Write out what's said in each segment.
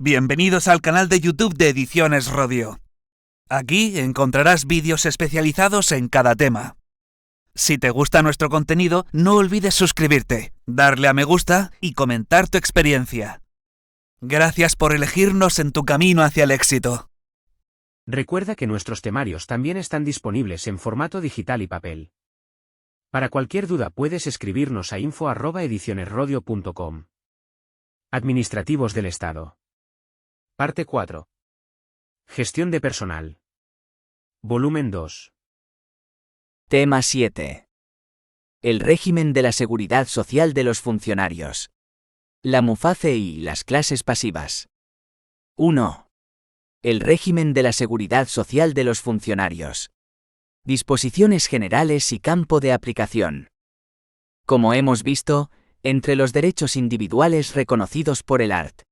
Bienvenidos al canal de YouTube de Ediciones Rodio. Aquí encontrarás vídeos especializados en cada tema. Si te gusta nuestro contenido, no olvides suscribirte, darle a me gusta y comentar tu experiencia. Gracias por elegirnos en tu camino hacia el éxito. Recuerda que nuestros temarios también están disponibles en formato digital y papel. Para cualquier duda puedes escribirnos a info@edicionesrodio.com. Administrativos del Estado. Parte 4. Gestión de personal. Volumen 2. Tema 7. El régimen de la seguridad social de los funcionarios. La MUFACE y las clases pasivas. 1. El régimen de la seguridad social de los funcionarios. Disposiciones generales y campo de aplicación. Como hemos visto, entre los derechos individuales reconocidos por el art.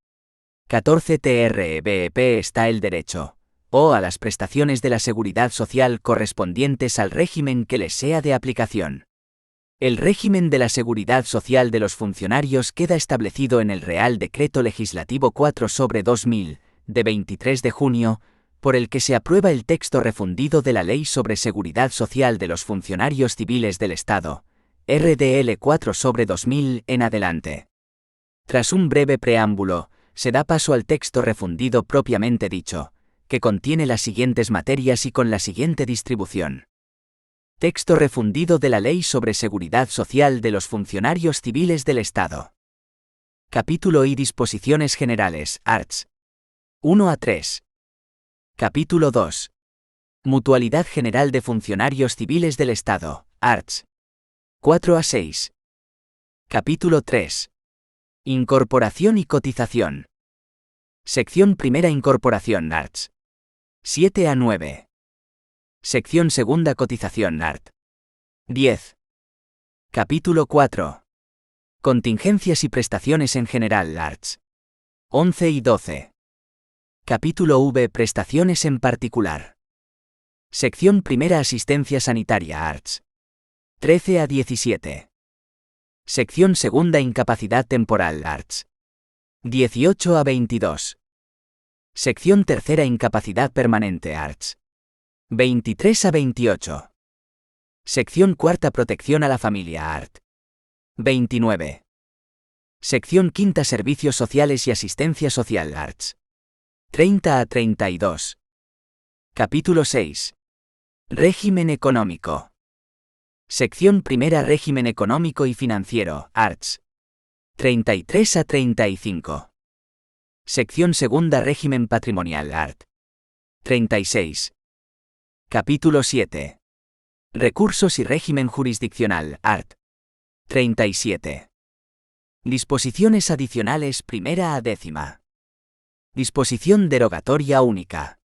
14 TRBEP está el derecho, o a las prestaciones de la seguridad social correspondientes al régimen que les sea de aplicación. El régimen de la seguridad social de los funcionarios queda establecido en el Real Decreto Legislativo 4/2000, de 23 de junio, por el que se aprueba el texto refundido de la Ley sobre Seguridad Social de los Funcionarios Civiles del Estado, RDL 4/2000 en adelante. Tras un breve preámbulo, se da paso al texto refundido propiamente dicho, que contiene las siguientes materias y con la siguiente distribución. Texto refundido de la Ley sobre Seguridad Social de los Funcionarios Civiles del Estado. Capítulo y disposiciones generales, arts. 1 a 3. Capítulo 2. Mutualidad General de Funcionarios Civiles del Estado, arts. 4 a 6. Capítulo 3. Incorporación y cotización. Sección primera Incorporación arts. 7 a 9. Sección segunda Cotización art. 10. Capítulo 4. Contingencias y prestaciones en general arts. 11 y 12. Capítulo V Prestaciones en particular. Sección primera Asistencia sanitaria arts. 13 a 17. Sección segunda Incapacidad temporal arts. 18 a 22. Sección tercera Incapacidad permanente arts. 23 a 28. Sección cuarta Protección a la familia art. 29. Sección quinta Servicios sociales y asistencia social arts. 30 a 32. Capítulo 6. Régimen económico. Sección primera Régimen económico y financiero, arts. 33 a 35. Sección segunda Régimen patrimonial, art. 36. Capítulo 7. Recursos y régimen jurisdiccional, art. 37. Disposiciones adicionales primera a décima. Disposición derogatoria única.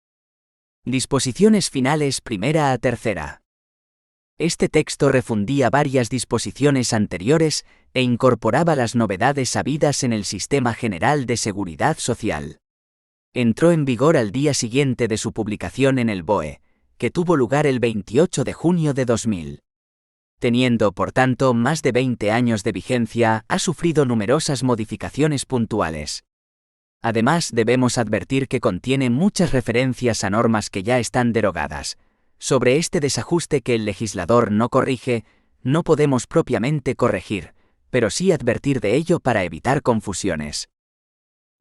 Disposiciones finales primera a tercera. Este texto refundía varias disposiciones anteriores e incorporaba las novedades habidas en el Sistema General de Seguridad Social. Entró en vigor al día siguiente de su publicación en el BOE, que tuvo lugar el 28 de junio de 2000. Teniendo, por tanto, más de 20 años de vigencia, ha sufrido numerosas modificaciones puntuales. Además, debemos advertir que contiene muchas referencias a normas que ya están derogadas. Sobre este desajuste que el legislador no corrige, no podemos propiamente corregir, pero sí advertir de ello para evitar confusiones.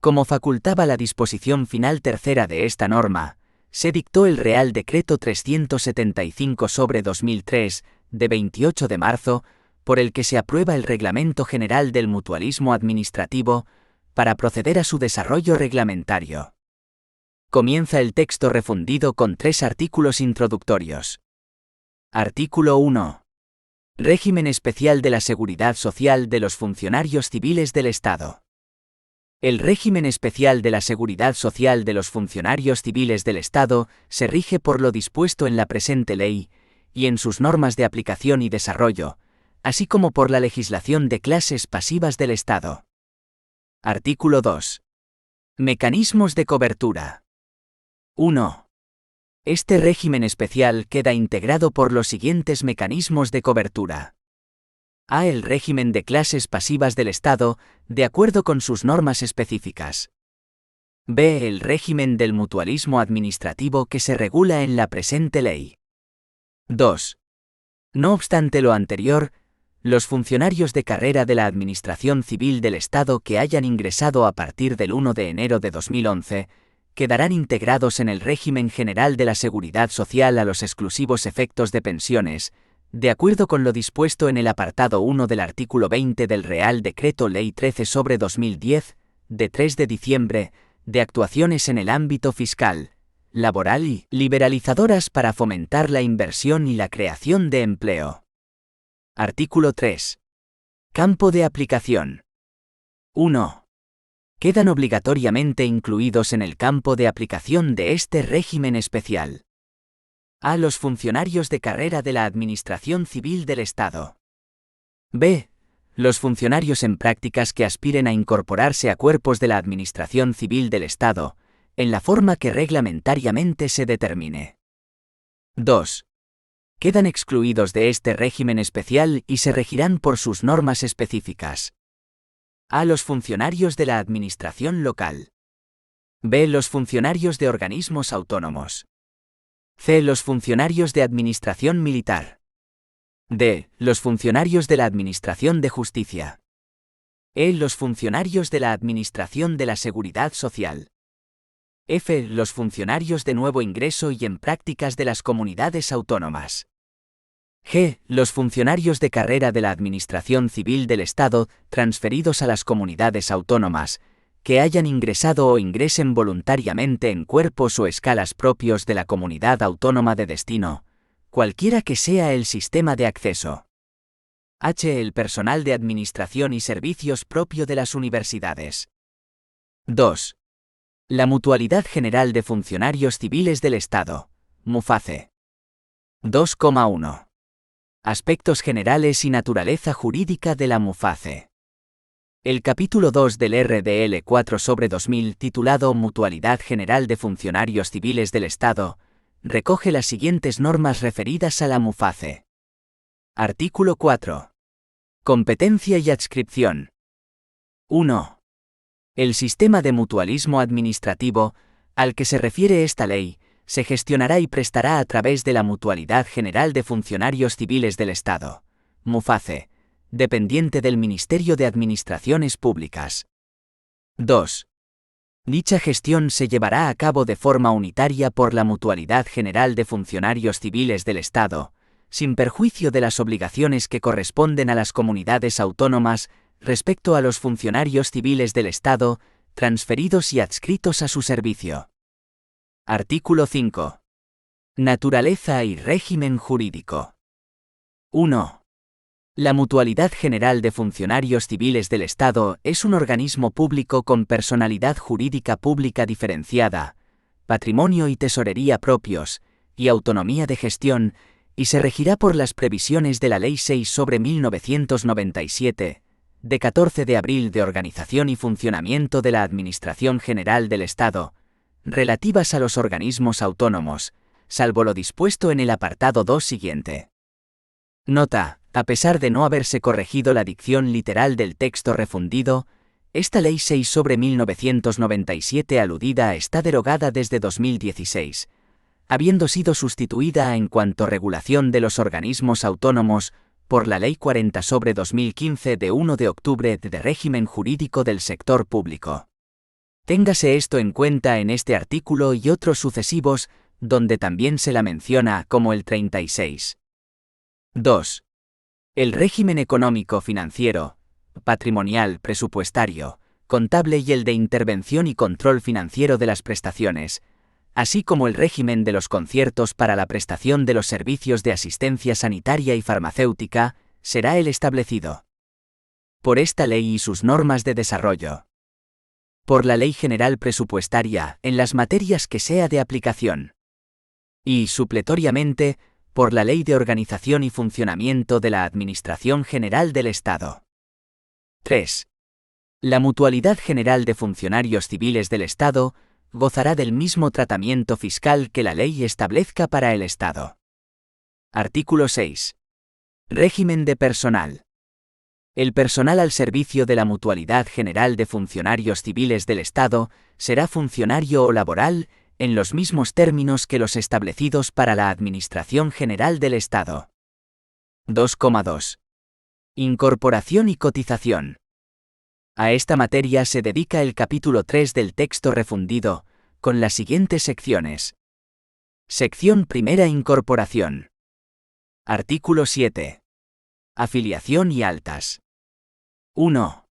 Como facultaba la disposición final tercera de esta norma, se dictó el Real Decreto 375/2003, de 28 de marzo, por el que se aprueba el Reglamento General del Mutualismo Administrativo, para proceder a su desarrollo reglamentario. Comienza el texto refundido con 3 artículos introductorios. Artículo 1. Régimen especial de la seguridad social de los funcionarios civiles del Estado. El régimen especial de la seguridad social de los funcionarios civiles del Estado se rige por lo dispuesto en la presente ley, y en sus normas de aplicación y desarrollo, así como por la legislación de clases pasivas del Estado. Artículo 2. Mecanismos de cobertura. 1. Este régimen especial queda integrado por los siguientes mecanismos de cobertura. A. El régimen de clases pasivas del Estado, de acuerdo con sus normas específicas. B. El régimen del mutualismo administrativo que se regula en la presente ley. 2. No obstante lo anterior, los funcionarios de carrera de la Administración Civil del Estado que hayan ingresado a partir del 1 de enero de 2011 quedarán integrados en el régimen general de la Seguridad Social a los exclusivos efectos de pensiones, de acuerdo con lo dispuesto en el apartado 1 del artículo 20 del Real Decreto Ley 13/2010, de 3 de diciembre, de actuaciones en el ámbito fiscal, laboral y liberalizadoras para fomentar la inversión y la creación de empleo. Artículo 3. Campo de aplicación. 1. Quedan obligatoriamente incluidos en el campo de aplicación de este régimen especial: a. Los funcionarios de carrera de la Administración Civil del Estado. B. Los funcionarios en prácticas que aspiren a incorporarse a cuerpos de la Administración Civil del Estado, en la forma que reglamentariamente se determine. 2. Quedan excluidos de este régimen especial y se regirán por sus normas específicas: a. Los funcionarios de la Administración local. B. Los funcionarios de organismos autónomos. C. Los funcionarios de Administración militar. D. Los funcionarios de la Administración de Justicia. E. Los funcionarios de la Administración de la Seguridad Social. F. Los funcionarios de nuevo ingreso y en prácticas de las comunidades autónomas. G. Los funcionarios de carrera de la Administración Civil del Estado transferidos a las comunidades autónomas, que hayan ingresado o ingresen voluntariamente en cuerpos o escalas propios de la comunidad autónoma de destino, cualquiera que sea el sistema de acceso. H. El personal de administración y servicios propio de las universidades. 2. La Mutualidad General de Funcionarios Civiles del Estado, MUFACE. 2,1. Aspectos generales y naturaleza jurídica de la MUFACE. El capítulo 2 del RDL 4/2000, titulado Mutualidad General de Funcionarios Civiles del Estado, recoge las siguientes normas referidas a la MUFACE. Artículo 4. Competencia y adscripción. 1. El sistema de mutualismo administrativo, al que se refiere esta ley, se gestionará y prestará a través de la Mutualidad General de Funcionarios Civiles del Estado, MUFACE, dependiente del Ministerio de Administraciones Públicas. 2. Dicha gestión se llevará a cabo de forma unitaria por la Mutualidad General de Funcionarios Civiles del Estado, sin perjuicio de las obligaciones que corresponden a las comunidades autónomas respecto a los funcionarios civiles del Estado, transferidos y adscritos a su servicio. Artículo 5. Naturaleza y régimen jurídico. 1. La Mutualidad General de Funcionarios Civiles del Estado es un organismo público con personalidad jurídica pública diferenciada, patrimonio y tesorería propios, y autonomía de gestión, y se regirá por las previsiones de la Ley 6/1997, de 14 de abril de Organización y Funcionamiento de la Administración General del Estado, relativas a los organismos autónomos, salvo lo dispuesto en el apartado 2 siguiente. Nota: a pesar de no haberse corregido la dicción literal del texto refundido, esta Ley 6/1997 aludida está derogada desde 2016, habiendo sido sustituida en cuanto regulación de los organismos autónomos por la Ley 40/2015 de 1 de octubre de régimen jurídico del sector público. Téngase esto en cuenta en este artículo y otros sucesivos, donde también se la menciona como el 36. 2. El régimen económico financiero, patrimonial, presupuestario, contable y el de intervención y control financiero de las prestaciones, así como el régimen de los conciertos para la prestación de los servicios de asistencia sanitaria y farmacéutica, será el establecido por esta ley y sus normas de desarrollo. Por la Ley General Presupuestaria, en las materias que sea de aplicación. Y, supletoriamente, por la Ley de Organización y Funcionamiento de la Administración General del Estado. 3. La Mutualidad General de Funcionarios Civiles del Estado gozará del mismo tratamiento fiscal que la ley establezca para el Estado. Artículo 6. Régimen de personal. El personal al servicio de la Mutualidad General de Funcionarios Civiles del Estado será funcionario o laboral, en los mismos términos que los establecidos para la Administración General del Estado. 2,2. Incorporación y cotización. A esta materia se dedica el capítulo 3 del texto refundido, con las siguientes secciones. Sección primera: Incorporación. Artículo 7. Afiliación y altas. 1.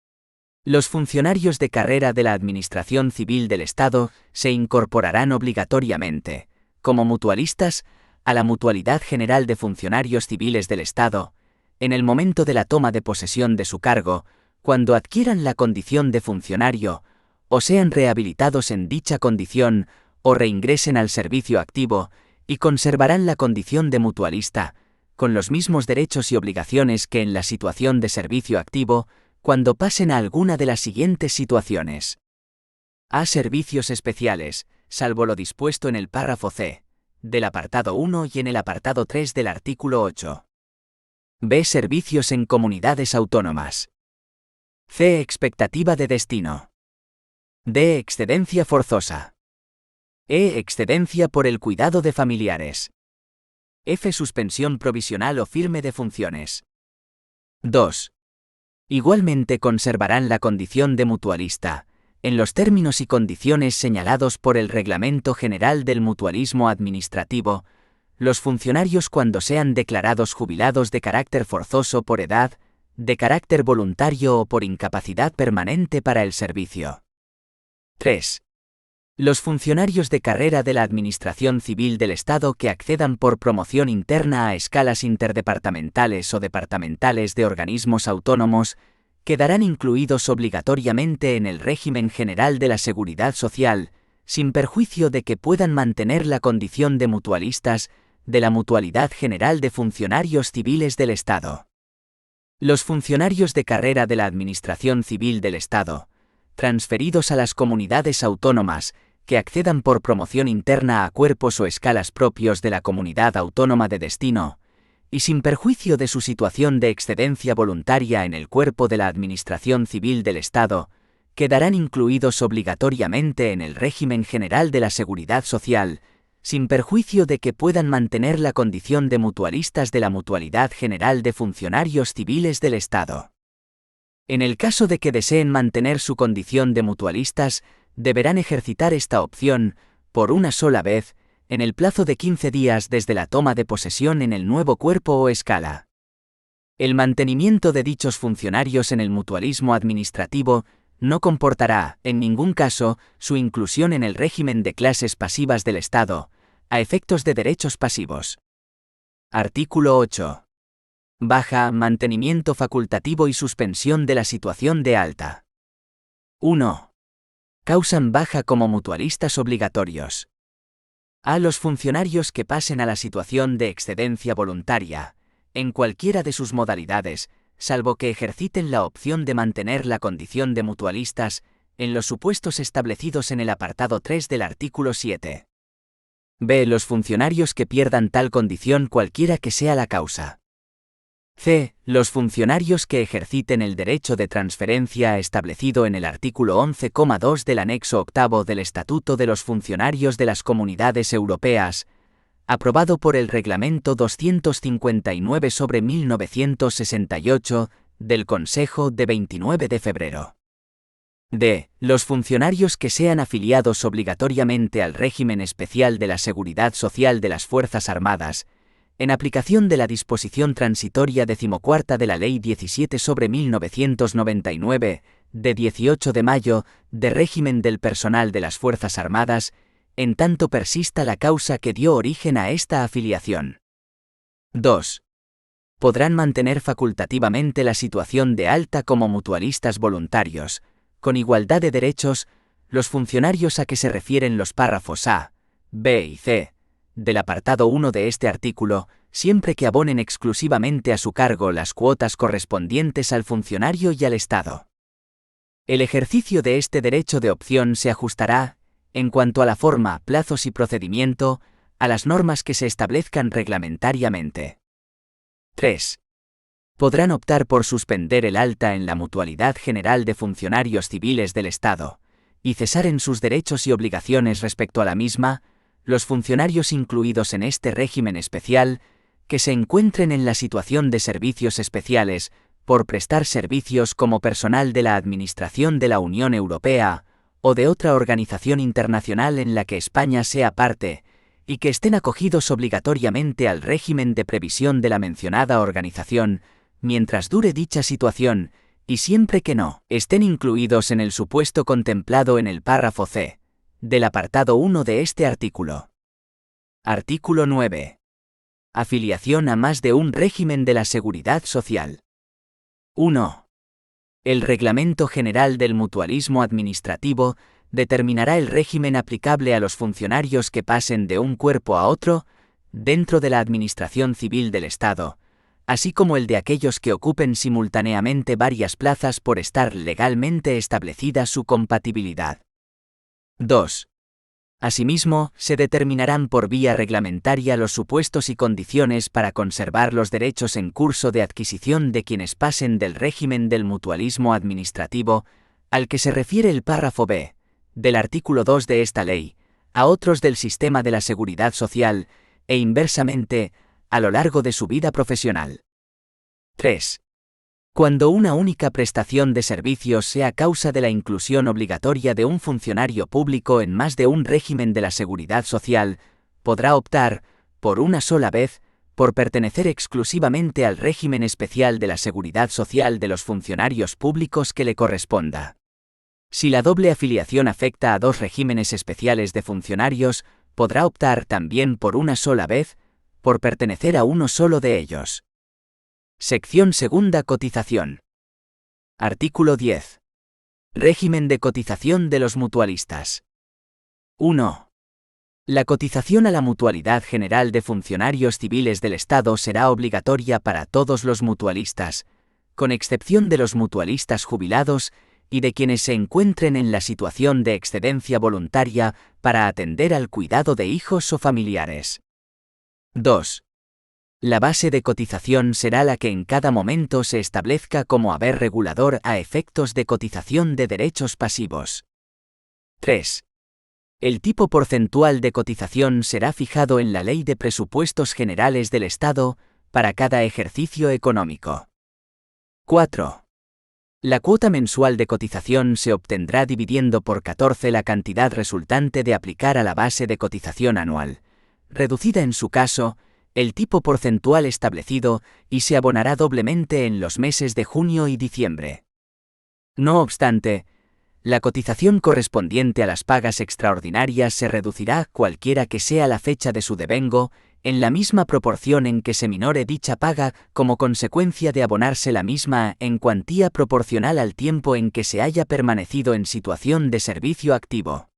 Los funcionarios de carrera de la Administración Civil del Estado se incorporarán obligatoriamente, como mutualistas, a la Mutualidad General de Funcionarios Civiles del Estado, en el momento de la toma de posesión de su cargo, cuando adquieran la condición de funcionario, o sean rehabilitados en dicha condición, o reingresen al servicio activo, y conservarán la condición de mutualista, con los mismos derechos y obligaciones que en la situación de servicio activo, cuando pasen a alguna de las siguientes situaciones. A. Servicios especiales, salvo lo dispuesto en el párrafo C, del apartado 1 y en el apartado 3 del artículo 8. B. Servicios en comunidades autónomas. C. Expectativa de destino. D. Excedencia forzosa. E. Excedencia por el cuidado de familiares. F. Suspensión provisional o firme de funciones. 2. Igualmente conservarán la condición de mutualista, en los términos y condiciones señalados por el Reglamento General del Mutualismo Administrativo, los funcionarios cuando sean declarados jubilados de carácter forzoso por edad, de carácter voluntario o por incapacidad permanente para el servicio. 3. Los funcionarios de carrera de la Administración Civil del Estado que accedan por promoción interna a escalas interdepartamentales o departamentales de organismos autónomos, quedarán incluidos obligatoriamente en el régimen general de la Seguridad Social, sin perjuicio de que puedan mantener la condición de mutualistas de la Mutualidad General de Funcionarios Civiles del Estado. Los funcionarios de carrera de la Administración Civil del Estado, transferidos a las comunidades autónomas, que accedan por promoción interna a cuerpos o escalas propios de la comunidad autónoma de destino, y sin perjuicio de su situación de excedencia voluntaria en el cuerpo de la Administración Civil del Estado, quedarán incluidos obligatoriamente en el régimen general de la Seguridad Social, sin perjuicio de que puedan mantener la condición de mutualistas de la Mutualidad General de Funcionarios Civiles del Estado. En el caso de que deseen mantener su condición de mutualistas, deberán ejercitar esta opción, por una sola vez, en el plazo de 15 días desde la toma de posesión en el nuevo cuerpo o escala. El mantenimiento de dichos funcionarios en el mutualismo administrativo no comportará, en ningún caso, su inclusión en el régimen de clases pasivas del Estado, a efectos de derechos pasivos. Artículo 8. Baja, mantenimiento facultativo y suspensión de la situación de alta. 1. Causan baja como mutualistas obligatorios. A. Los funcionarios que pasen a la situación de excedencia voluntaria, en cualquiera de sus modalidades, salvo que ejerciten la opción de mantener la condición de mutualistas, en los supuestos establecidos en el apartado 3 del artículo 7. B. Los funcionarios que pierdan tal condición cualquiera que sea la causa. C. Los funcionarios que ejerciten el derecho de transferencia establecido en el artículo 11,2 del anexo octavo del Estatuto de los Funcionarios de las Comunidades Europeas, aprobado por el Reglamento 259/1968 del Consejo de 29 de febrero. D. Los funcionarios que sean afiliados obligatoriamente al régimen especial de la Seguridad Social de las Fuerzas Armadas, en aplicación de la disposición transitoria 14ª de la Ley 17/1999, de 18 de mayo, de régimen del personal de las Fuerzas Armadas, en tanto persista la causa que dio origen a esta afiliación. 2. Podrán mantener facultativamente la situación de alta como mutualistas voluntarios, con igualdad de derechos, los funcionarios a que se refieren los párrafos A, B y C, del apartado 1 de este artículo, siempre que abonen exclusivamente a su cargo las cuotas correspondientes al funcionario y al Estado. El ejercicio de este derecho de opción se ajustará, en cuanto a la forma, plazos y procedimiento, a las normas que se establezcan reglamentariamente. 3. Podrán optar por suspender el alta en la Mutualidad General de Funcionarios Civiles del Estado, y cesar en sus derechos y obligaciones respecto a la misma, los funcionarios incluidos en este régimen especial, que se encuentren en la situación de servicios especiales, por prestar servicios como personal de la Administración de la Unión Europea, o de otra organización internacional en la que España sea parte, y que estén acogidos obligatoriamente al régimen de previsión de la mencionada organización, mientras dure dicha situación, y siempre que no estén incluidos en el supuesto contemplado en el párrafo C del apartado 1 de este artículo. Artículo 9. Afiliación a más de un régimen de la Seguridad Social. 1. El Reglamento General del Mutualismo Administrativo determinará el régimen aplicable a los funcionarios que pasen de un cuerpo a otro, dentro de la Administración Civil del Estado, así como el de aquellos que ocupen simultáneamente varias plazas por estar legalmente establecida su compatibilidad. 2. Asimismo, se determinarán por vía reglamentaria los supuestos y condiciones para conservar los derechos en curso de adquisición de quienes pasen del régimen del mutualismo administrativo, al que se refiere el párrafo B del artículo 2 de esta ley, a otros del sistema de la seguridad social, e inversamente, a lo largo de su vida profesional. 3. Cuando una única prestación de servicios sea causa de la inclusión obligatoria de un funcionario público en más de un régimen de la seguridad social, podrá optar, por una sola vez, por pertenecer exclusivamente al régimen especial de la seguridad social de los funcionarios públicos que le corresponda. Si la doble afiliación afecta a dos regímenes especiales de funcionarios, podrá optar también por una sola vez, por pertenecer a uno solo de ellos. Sección segunda. Cotización. Artículo 10. Régimen de cotización de los mutualistas. 1. La cotización a la Mutualidad General de Funcionarios Civiles del Estado será obligatoria para todos los mutualistas, con excepción de los mutualistas jubilados y de quienes se encuentren en la situación de excedencia voluntaria para atender al cuidado de hijos o familiares. 2. La base de cotización será la que en cada momento se establezca como haber regulador a efectos de cotización de derechos pasivos. 3. El tipo porcentual de cotización será fijado en la Ley de Presupuestos Generales del Estado para cada ejercicio económico. 4. La cuota mensual de cotización se obtendrá dividiendo por 14 la cantidad resultante de aplicar a la base de cotización anual, reducida en su caso, el tipo porcentual establecido y se abonará doblemente en los meses de junio y diciembre. No obstante, la cotización correspondiente a las pagas extraordinarias se reducirá cualquiera que sea la fecha de su devengo, en la misma proporción en que se minore dicha paga como consecuencia de abonarse la misma en cuantía proporcional al tiempo en que se haya permanecido en situación de servicio activo.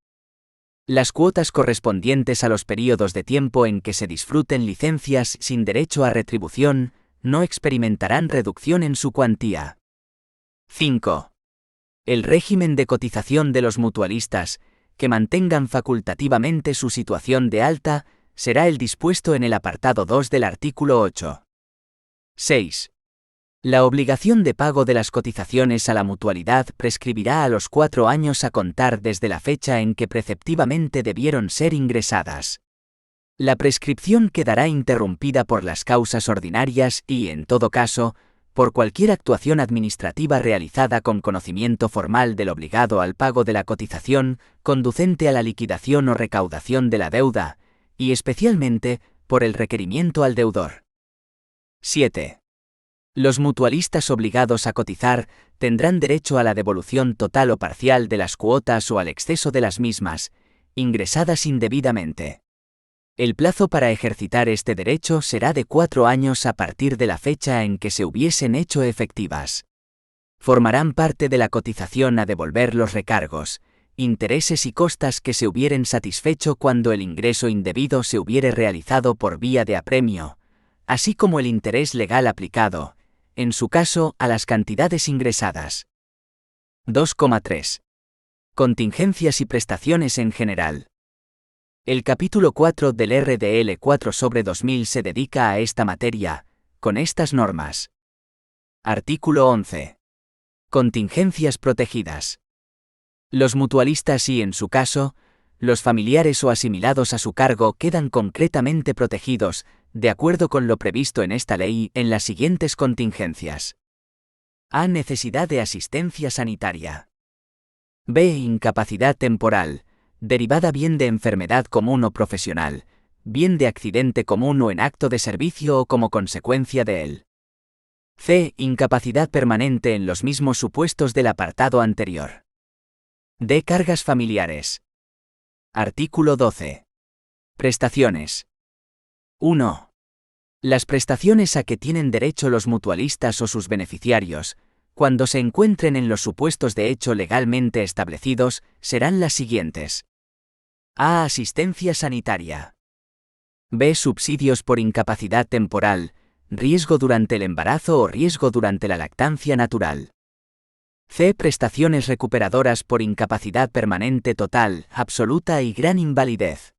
Las cuotas correspondientes a los períodos de tiempo en que se disfruten licencias sin derecho a retribución no experimentarán reducción en su cuantía. 5. El régimen de cotización de los mutualistas, que mantengan facultativamente su situación de alta, será el dispuesto en el apartado 2 del artículo 8. 6. La obligación de pago de las cotizaciones a la mutualidad prescribirá a los 4 años a contar desde la fecha en que preceptivamente debieron ser ingresadas. La prescripción quedará interrumpida por las causas ordinarias y, en todo caso, por cualquier actuación administrativa realizada con conocimiento formal del obligado al pago de la cotización, conducente a la liquidación o recaudación de la deuda, y especialmente, por el requerimiento al deudor. 7. Los mutualistas obligados a cotizar tendrán derecho a la devolución total o parcial de las cuotas o al exceso de las mismas, ingresadas indebidamente. El plazo para ejercitar este derecho será de 4 años a partir de la fecha en que se hubiesen hecho efectivas. Formarán parte de la cotización a devolver los recargos, intereses y costas que se hubieren satisfecho cuando el ingreso indebido se hubiere realizado por vía de apremio, así como el interés legal aplicado, en su caso, a las cantidades ingresadas. 2,3. Contingencias y prestaciones en general. El capítulo 4 del RDL 4/2000 se dedica a esta materia, con estas normas. Artículo 11. Contingencias protegidas. Los mutualistas y, en su caso, los familiares o asimilados a su cargo quedan concretamente protegidos, de acuerdo con lo previsto en esta ley, en las siguientes contingencias. A. Necesidad de asistencia sanitaria. B. Incapacidad temporal, derivada bien de enfermedad común o profesional, bien de accidente común o en acto de servicio o como consecuencia de él. C. Incapacidad permanente en los mismos supuestos del apartado anterior. D. Cargas familiares. Artículo 12. Prestaciones. 1. Las prestaciones a que tienen derecho los mutualistas o sus beneficiarios, cuando se encuentren en los supuestos de hecho legalmente establecidos, serán las siguientes. A. Asistencia sanitaria. B. Subsidios por incapacidad temporal, riesgo durante el embarazo o riesgo durante la lactancia natural. C. Prestaciones recuperadoras por incapacidad permanente total, absoluta y gran invalidez.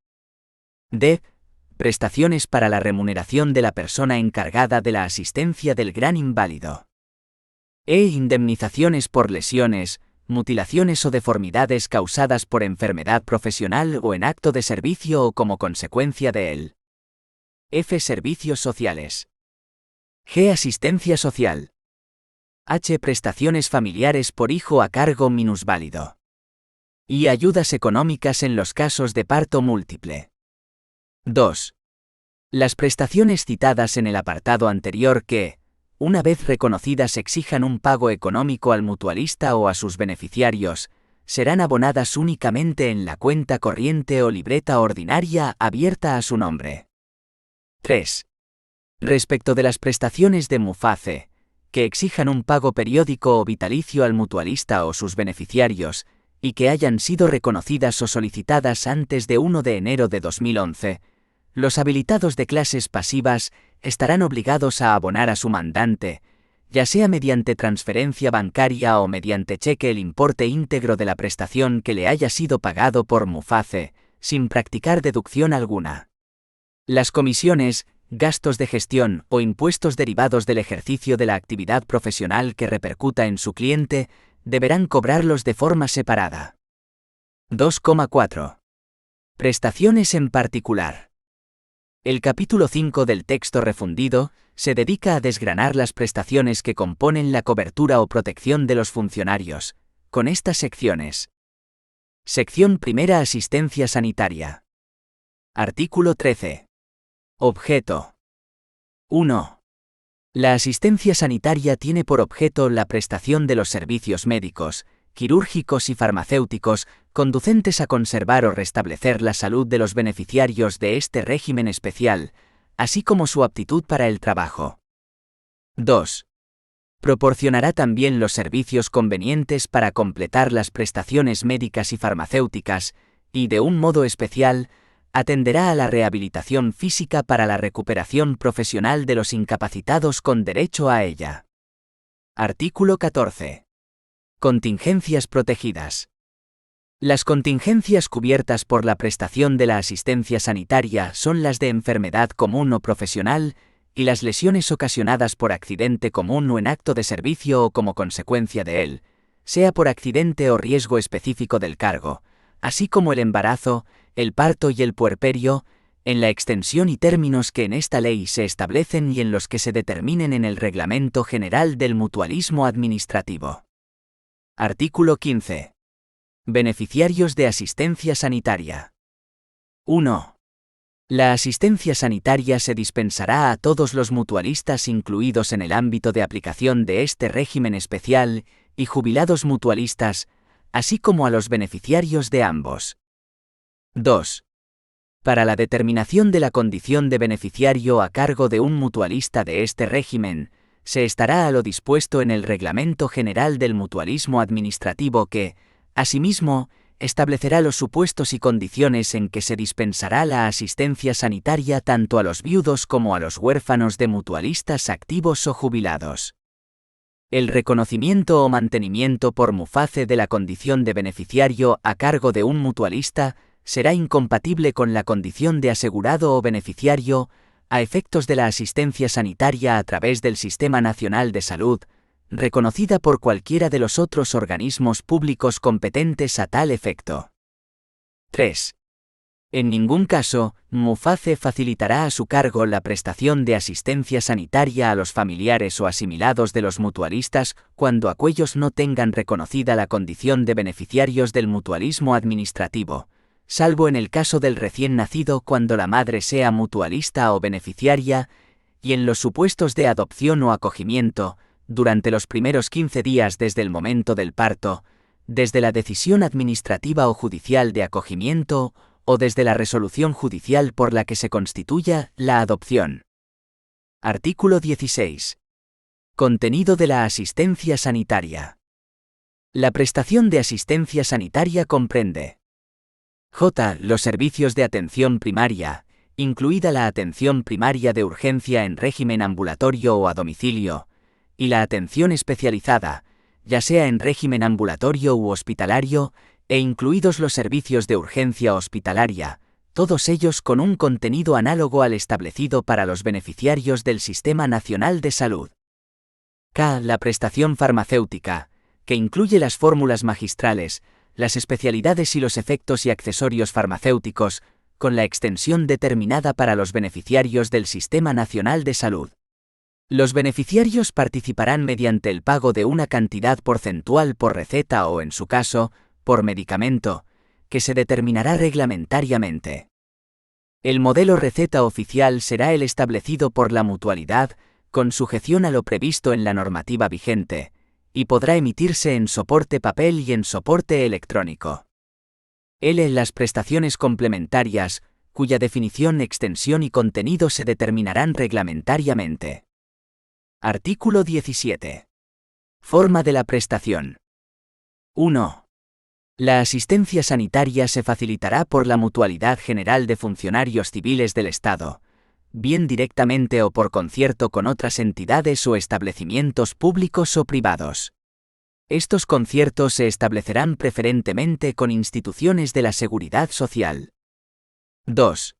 D. Prestaciones para la remuneración de la persona encargada de la asistencia del gran inválido. E. Indemnizaciones por lesiones, mutilaciones o deformidades causadas por enfermedad profesional o en acto de servicio o como consecuencia de él. F. Servicios sociales. G. Asistencia social. H. Prestaciones familiares por hijo a cargo minusválido. Y ayudas económicas en los casos de parto múltiple. 2. Las prestaciones citadas en el apartado anterior que, una vez reconocidas, exijan un pago económico al mutualista o a sus beneficiarios, serán abonadas únicamente en la cuenta corriente o libreta ordinaria abierta a su nombre. 3. Respecto de las prestaciones de MUFACE, que exijan un pago periódico o vitalicio al mutualista o sus beneficiarios, y que hayan sido reconocidas o solicitadas antes de 1 de enero de 2011, los habilitados de clases pasivas estarán obligados a abonar a su mandante, ya sea mediante transferencia bancaria o mediante cheque, el importe íntegro de la prestación que le haya sido pagado por MUFACE, sin practicar deducción alguna. Las comisiones, gastos de gestión o impuestos derivados del ejercicio de la actividad profesional que repercuta en su cliente, deberán cobrarlos de forma separada. 2,4. Prestaciones en particular. El capítulo 5 del texto refundido se dedica a desgranar las prestaciones que componen la cobertura o protección de los funcionarios, con estas secciones. Sección primera: Asistencia sanitaria. Artículo 13. Objeto. 1. La asistencia sanitaria tiene por objeto la prestación de los servicios médicos, quirúrgicos y farmacéuticos conducentes a conservar o restablecer la salud de los beneficiarios de este régimen especial, así como su aptitud para el trabajo. 2. Proporcionará también los servicios convenientes para completar las prestaciones médicas y farmacéuticas, y de un modo especial, atenderá a la rehabilitación física para la recuperación profesional de los incapacitados con derecho a ella. Artículo 14. Contingencias protegidas. Las contingencias cubiertas por la prestación de la asistencia sanitaria son las de enfermedad común o profesional y las lesiones ocasionadas por accidente común o en acto de servicio o como consecuencia de él, sea por accidente o riesgo específico del cargo, así como el embarazo, el parto y el puerperio, en la extensión y términos que en esta ley se establecen y en los que se determinen en el Reglamento General del Mutualismo Administrativo. Artículo 15. Beneficiarios de asistencia sanitaria. 1. La asistencia sanitaria se dispensará a todos los mutualistas incluidos en el ámbito de aplicación de este régimen especial y jubilados mutualistas, así como a los beneficiarios de ambos. 2. Para la determinación de la condición de beneficiario a cargo de un mutualista de este régimen, se estará a lo dispuesto en el Reglamento General del Mutualismo Administrativo que, asimismo, establecerá los supuestos y condiciones en que se dispensará la asistencia sanitaria tanto a los viudos como a los huérfanos de mutualistas activos o jubilados. El reconocimiento o mantenimiento por MUFACE de la condición de beneficiario a cargo de un mutualista será incompatible con la condición de asegurado o beneficiario a efectos de la asistencia sanitaria a través del Sistema Nacional de Salud, reconocida por cualquiera de los otros organismos públicos competentes a tal efecto. 3. En ningún caso, MUFACE facilitará a su cargo la prestación de asistencia sanitaria a los familiares o asimilados de los mutualistas cuando aquellos no tengan reconocida la condición de beneficiarios del mutualismo administrativo, salvo en el caso del recién nacido cuando la madre sea mutualista o beneficiaria, y en los supuestos de adopción o acogimiento, durante los primeros 15 días desde el momento del parto, desde la decisión administrativa o judicial de acogimiento, o desde la resolución judicial por la que se constituya la adopción. Artículo 16. Contenido de la asistencia sanitaria. La prestación de asistencia sanitaria comprende: J. Los servicios de atención primaria, incluida la atención primaria de urgencia en régimen ambulatorio o a domicilio, y la atención especializada, ya sea en régimen ambulatorio u hospitalario, e incluidos los servicios de urgencia hospitalaria, todos ellos con un contenido análogo al establecido para los beneficiarios del Sistema Nacional de Salud. K. La prestación farmacéutica, que incluye las fórmulas magistrales, las especialidades y los efectos y accesorios farmacéuticos, con la extensión determinada para los beneficiarios del Sistema Nacional de Salud. Los beneficiarios participarán mediante el pago de una cantidad porcentual por receta o, en su caso, por medicamento, que se determinará reglamentariamente. El modelo receta oficial será el establecido por la mutualidad, con sujeción a lo previsto en la normativa vigente, y podrá emitirse en soporte papel y en soporte electrónico. L. Las prestaciones complementarias, cuya definición, extensión y contenido se determinarán reglamentariamente. Artículo 17. Forma de la prestación. 1. La asistencia sanitaria se facilitará por la Mutualidad General de Funcionarios Civiles del Estado, bien directamente o por concierto con otras entidades o establecimientos públicos o privados. Estos conciertos se establecerán preferentemente con instituciones de la Seguridad Social. 2.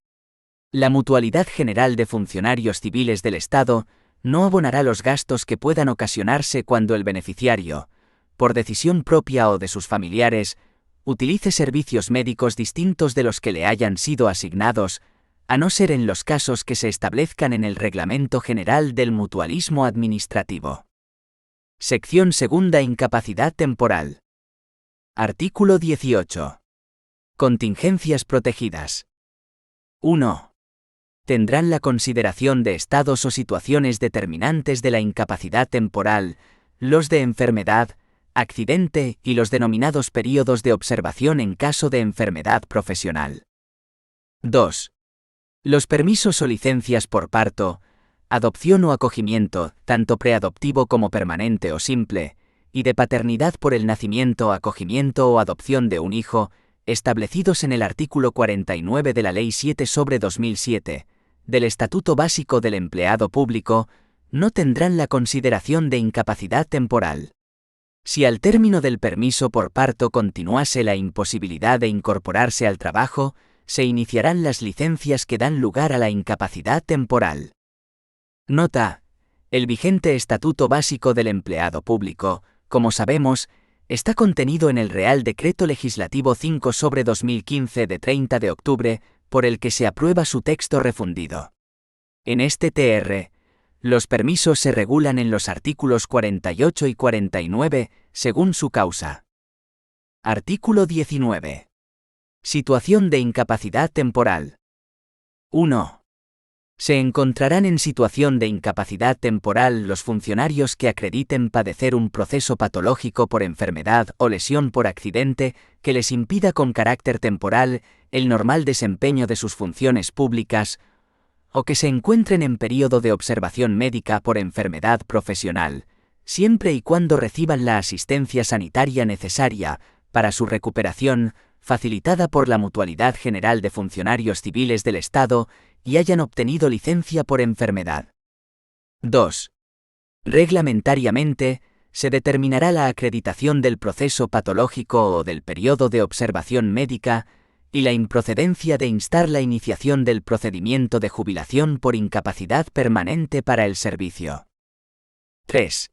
La Mutualidad General de Funcionarios Civiles del Estado no abonará los gastos que puedan ocasionarse cuando el beneficiario, por decisión propia o de sus familiares, utilice servicios médicos distintos de los que le hayan sido asignados, a no ser en los casos que se establezcan en el Reglamento General del Mutualismo Administrativo. Sección segunda. Incapacidad temporal. Artículo 18. Contingencias protegidas. 1. Tendrán la consideración de estados o situaciones determinantes de la incapacidad temporal, los de enfermedad, accidente y los denominados períodos de observación en caso de enfermedad profesional. 2. Los permisos o licencias por parto, adopción o acogimiento, tanto preadoptivo como permanente o simple, y de paternidad por el nacimiento, acogimiento o adopción de un hijo, establecidos en el artículo 49 de la Ley 7/2007, del Estatuto Básico del Empleado Público, no tendrán la consideración de incapacidad temporal. Si al término del permiso por parto continuase la imposibilidad de incorporarse al trabajo, se iniciarán las licencias que dan lugar a la incapacidad temporal. Nota: el vigente Estatuto Básico del Empleado Público, como sabemos, está contenido en el Real Decreto Legislativo 5/2015 de 30 de octubre, por el que se aprueba su texto refundido. En este TR, los permisos se regulan en los artículos 48 y 49, según su causa. Artículo 19. Situación de incapacidad temporal. 1. Se encontrarán en situación de incapacidad temporal los funcionarios que acrediten padecer un proceso patológico por enfermedad o lesión por accidente que les impida con carácter temporal el normal desempeño de sus funciones públicas, o que se encuentren en período de observación médica por enfermedad profesional, siempre y cuando reciban la asistencia sanitaria necesaria para su recuperación, facilitada por la Mutualidad General de Funcionarios Civiles del Estado, y hayan obtenido licencia por enfermedad. 2. Reglamentariamente, se determinará la acreditación del proceso patológico o del periodo de observación médica, y la improcedencia de instar la iniciación del procedimiento de jubilación por incapacidad permanente para el servicio. 3.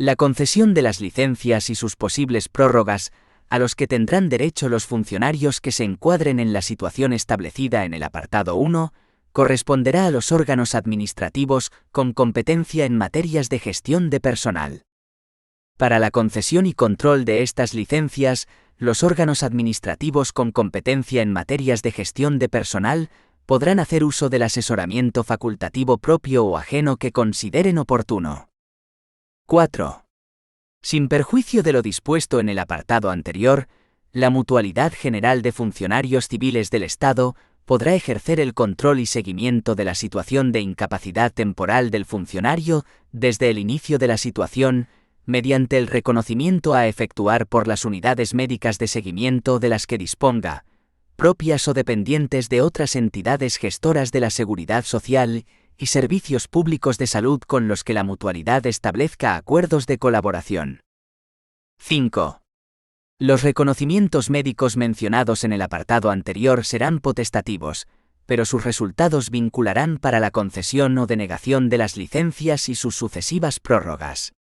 La concesión de las licencias y sus posibles prórrogas, a los que tendrán derecho los funcionarios que se encuadren en la situación establecida en el apartado 1, corresponderá a los órganos administrativos con competencia en materias de gestión de personal. Para la concesión y control de estas licencias, los órganos administrativos con competencia en materias de gestión de personal podrán hacer uso del asesoramiento facultativo propio o ajeno que consideren oportuno. 4. Sin perjuicio de lo dispuesto en el apartado anterior, la Mutualidad General de Funcionarios Civiles del Estado podrá ejercer el control y seguimiento de la situación de incapacidad temporal del funcionario desde el inicio de la situación, mediante el reconocimiento a efectuar por las unidades médicas de seguimiento de las que disponga, propias o dependientes de otras entidades gestoras de la seguridad social y servicios públicos de salud con los que la mutualidad establezca acuerdos de colaboración. 5. Los reconocimientos médicos mencionados en el apartado anterior serán potestativos, pero sus resultados vincularán para la concesión o denegación de las licencias y sus sucesivas prórrogas.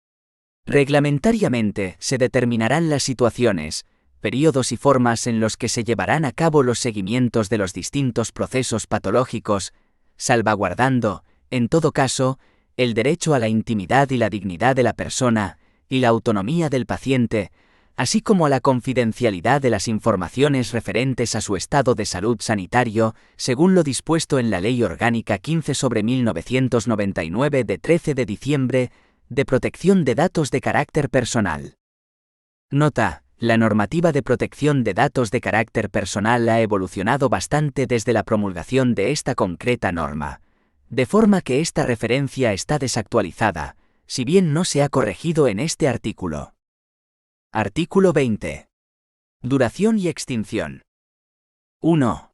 Reglamentariamente se determinarán las situaciones, períodos y formas en los que se llevarán a cabo los seguimientos de los distintos procesos patológicos, salvaguardando, en todo caso, el derecho a la intimidad y la dignidad de la persona y la autonomía del paciente, así como a la confidencialidad de las informaciones referentes a su estado de salud sanitario, según lo dispuesto en la Ley Orgánica 15/1999 de 13 de diciembre, de protección de datos de carácter personal. Nota: la normativa de protección de datos de carácter personal ha evolucionado bastante desde la promulgación de esta concreta norma, de forma que esta referencia está desactualizada, si bien no se ha corregido en este artículo. Artículo 20. Duración y extinción. 1.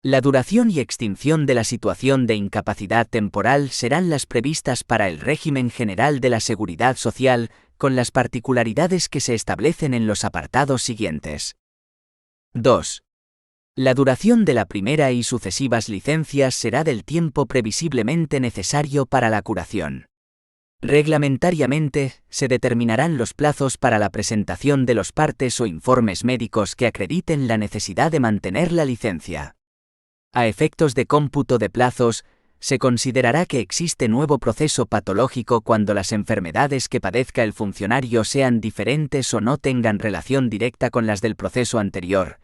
La duración y extinción de la situación de incapacidad temporal serán las previstas para el régimen general de la Seguridad Social, con las particularidades que se establecen en los apartados siguientes. 2. La duración de la primera y sucesivas licencias será del tiempo previsiblemente necesario para la curación. Reglamentariamente, se determinarán los plazos para la presentación de los partes o informes médicos que acrediten la necesidad de mantener la licencia. A efectos de cómputo de plazos, se considerará que existe nuevo proceso patológico cuando las enfermedades que padezca el funcionario sean diferentes o no tengan relación directa con las del proceso anterior,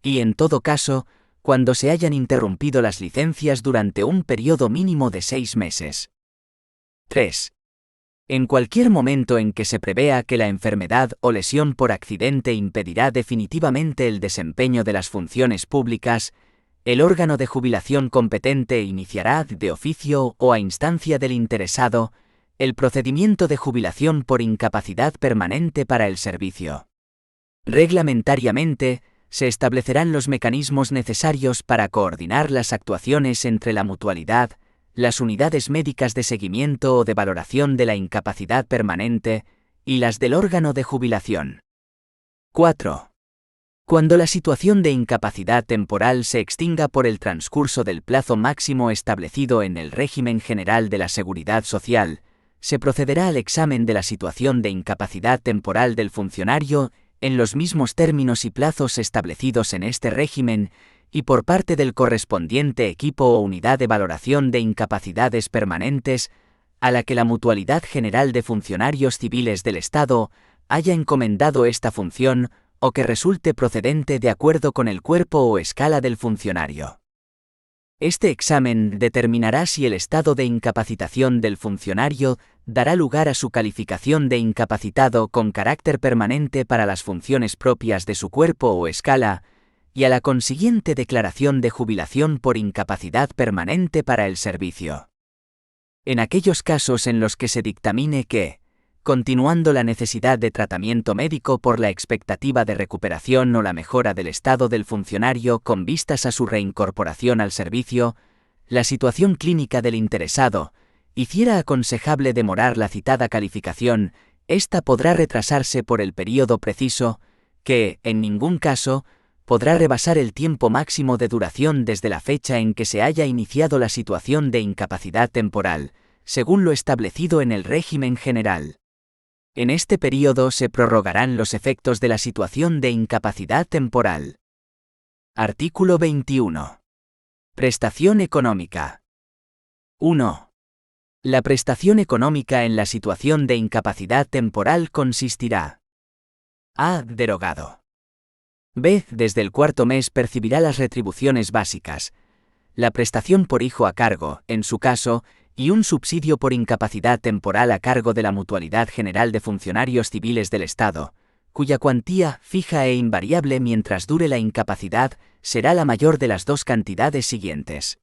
y en todo caso, cuando se hayan interrumpido las licencias durante un periodo mínimo de 6 meses. 3. En cualquier momento en que se prevea que la enfermedad o lesión por accidente impedirá definitivamente el desempeño de las funciones públicas, el órgano de jubilación competente iniciará de oficio o a instancia del interesado el procedimiento de jubilación por incapacidad permanente para el servicio. Reglamentariamente, se establecerán los mecanismos necesarios para coordinar las actuaciones entre la mutualidad, las unidades médicas de seguimiento o de valoración de la incapacidad permanente y las del órgano de jubilación. 4. Cuando la situación de incapacidad temporal se extinga por el transcurso del plazo máximo establecido en el régimen general de la Seguridad Social, se procederá al examen de la situación de incapacidad temporal del funcionario en los mismos términos y plazos establecidos en este régimen y por parte del correspondiente equipo o unidad de valoración de incapacidades permanentes, a la que la Mutualidad General de Funcionarios Civiles del Estado haya encomendado esta función o que resulte procedente de acuerdo con el cuerpo o escala del funcionario. Este examen determinará si el estado de incapacitación del funcionario dará lugar a su calificación de incapacitado con carácter permanente para las funciones propias de su cuerpo o escala, y a la consiguiente declaración de jubilación por incapacidad permanente para el servicio. En aquellos casos en los que se dictamine que, continuando la necesidad de tratamiento médico por la expectativa de recuperación o la mejora del estado del funcionario con vistas a su reincorporación al servicio, la situación clínica del interesado hiciera aconsejable demorar la citada calificación, ésta podrá retrasarse por el período preciso, que, en ningún caso, podrá rebasar el tiempo máximo de duración desde la fecha en que se haya iniciado la situación de incapacidad temporal, según lo establecido en el régimen general. En este período se prorrogarán los efectos de la situación de incapacidad temporal. Artículo 21. Prestación económica. 1. La prestación económica en la situación de incapacidad temporal consistirá: A. Derogado. B. Desde el cuarto mes percibirá las retribuciones básicas, la prestación por hijo a cargo, en su caso, y un subsidio por incapacidad temporal a cargo de la Mutualidad General de Funcionarios Civiles del Estado, cuya cuantía, fija e invariable mientras dure la incapacidad, será la mayor de las dos cantidades siguientes.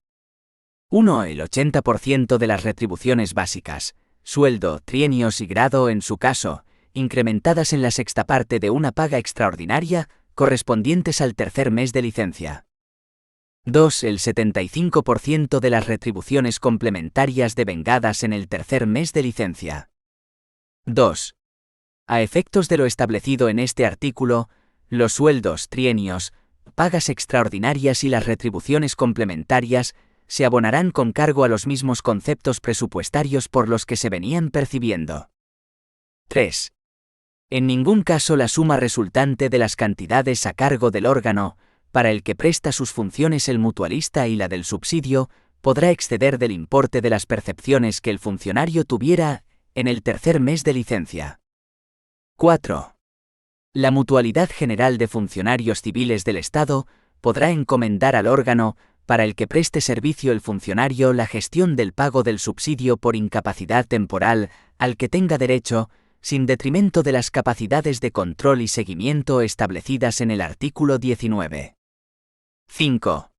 1. El 80% de las retribuciones básicas, sueldo, trienios y grado en su caso, incrementadas en la sexta parte de una paga extraordinaria, correspondientes al tercer mes de licencia. 2. El 75% de las retribuciones complementarias devengadas en el tercer mes de licencia. 2. A efectos de lo establecido en este artículo, los sueldos, trienios, pagas extraordinarias y las retribuciones complementarias se abonarán con cargo a los mismos conceptos presupuestarios por los que se venían percibiendo. 3. En ningún caso la suma resultante de las cantidades a cargo del órgano, para el que presta sus funciones el mutualista y la del subsidio, podrá exceder del importe de las percepciones que el funcionario tuviera en el tercer mes de licencia. 4. La Mutualidad General de Funcionarios Civiles del Estado podrá encomendar al órgano, para el que preste servicio el funcionario, la gestión del pago del subsidio por incapacidad temporal al que tenga derecho, sin detrimento de las capacidades de control y seguimiento establecidas en el artículo 19. 5.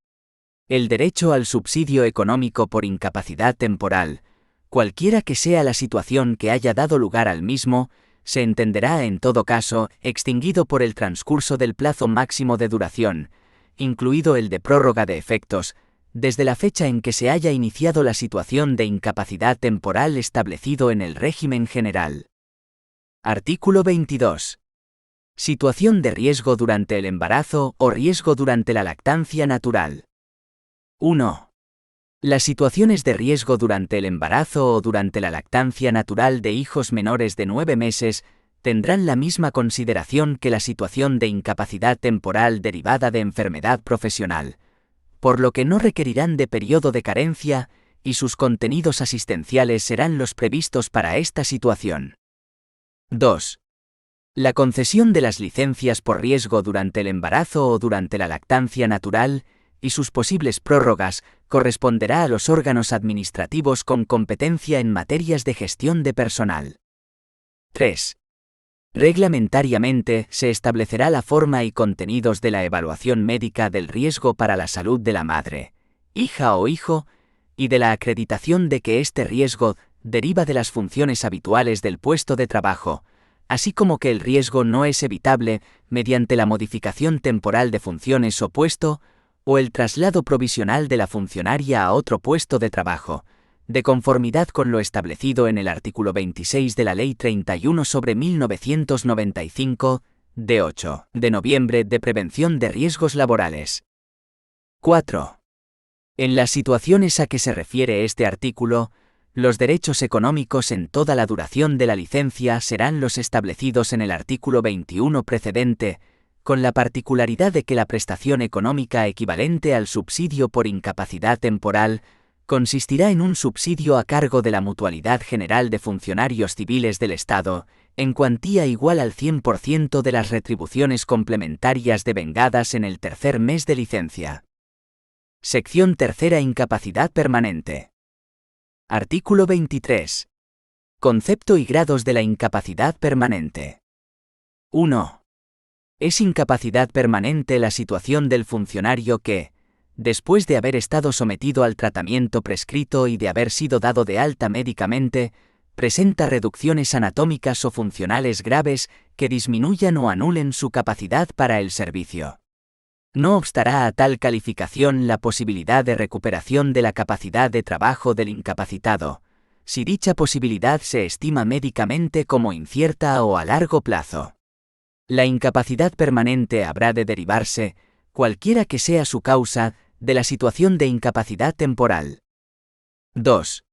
El derecho al subsidio económico por incapacidad temporal, cualquiera que sea la situación que haya dado lugar al mismo, se entenderá en todo caso extinguido por el transcurso del plazo máximo de duración, incluido el de prórroga de efectos, desde la fecha en que se haya iniciado la situación de incapacidad temporal establecido en el régimen general. Artículo 22. Situación de riesgo durante el embarazo o riesgo durante la lactancia natural. 1. Las situaciones de riesgo durante el embarazo o durante la lactancia natural de hijos menores de 9 meses tendrán la misma consideración que la situación de incapacidad temporal derivada de enfermedad profesional, por lo que no requerirán de periodo de carencia y sus contenidos asistenciales serán los previstos para esta situación. 2. La concesión de las licencias por riesgo durante el embarazo o durante la lactancia natural y sus posibles prórrogas corresponderá a los órganos administrativos con competencia en materias de gestión de personal. 3. Reglamentariamente se establecerá la forma y contenidos de la evaluación médica del riesgo para la salud de la madre, hija o hijo, y de la acreditación de que este riesgo deriva de las funciones habituales del puesto de trabajo, así como que el riesgo no es evitable mediante la modificación temporal de funciones o puesto, o el traslado provisional de la funcionaria a otro puesto de trabajo, de conformidad con lo establecido en el artículo 26 de la Ley 31/1995, de 8 de noviembre de Prevención de Riesgos Laborales. 4. En las situaciones a que se refiere este artículo, los derechos económicos en toda la duración de la licencia serán los establecidos en el artículo 21 precedente, con la particularidad de que la prestación económica equivalente al subsidio por incapacidad temporal consistirá en un subsidio a cargo de la Mutualidad General de Funcionarios Civiles del Estado, en cuantía igual al 100% de las retribuciones complementarias devengadas en el tercer mes de licencia. Sección tercera. Incapacidad permanente. Artículo 23. Concepto y grados de la incapacidad permanente. 1. Es incapacidad permanente la situación del funcionario que, después de haber estado sometido al tratamiento prescrito y de haber sido dado de alta médicamente, presenta reducciones anatómicas o funcionales graves que disminuyan o anulen su capacidad para el servicio. No obstará a tal calificación la posibilidad de recuperación de la capacidad de trabajo del incapacitado, si dicha posibilidad se estima médicamente como incierta o a largo plazo. La incapacidad permanente habrá de derivarse, cualquiera que sea su causa, de la situación de incapacidad temporal. 2.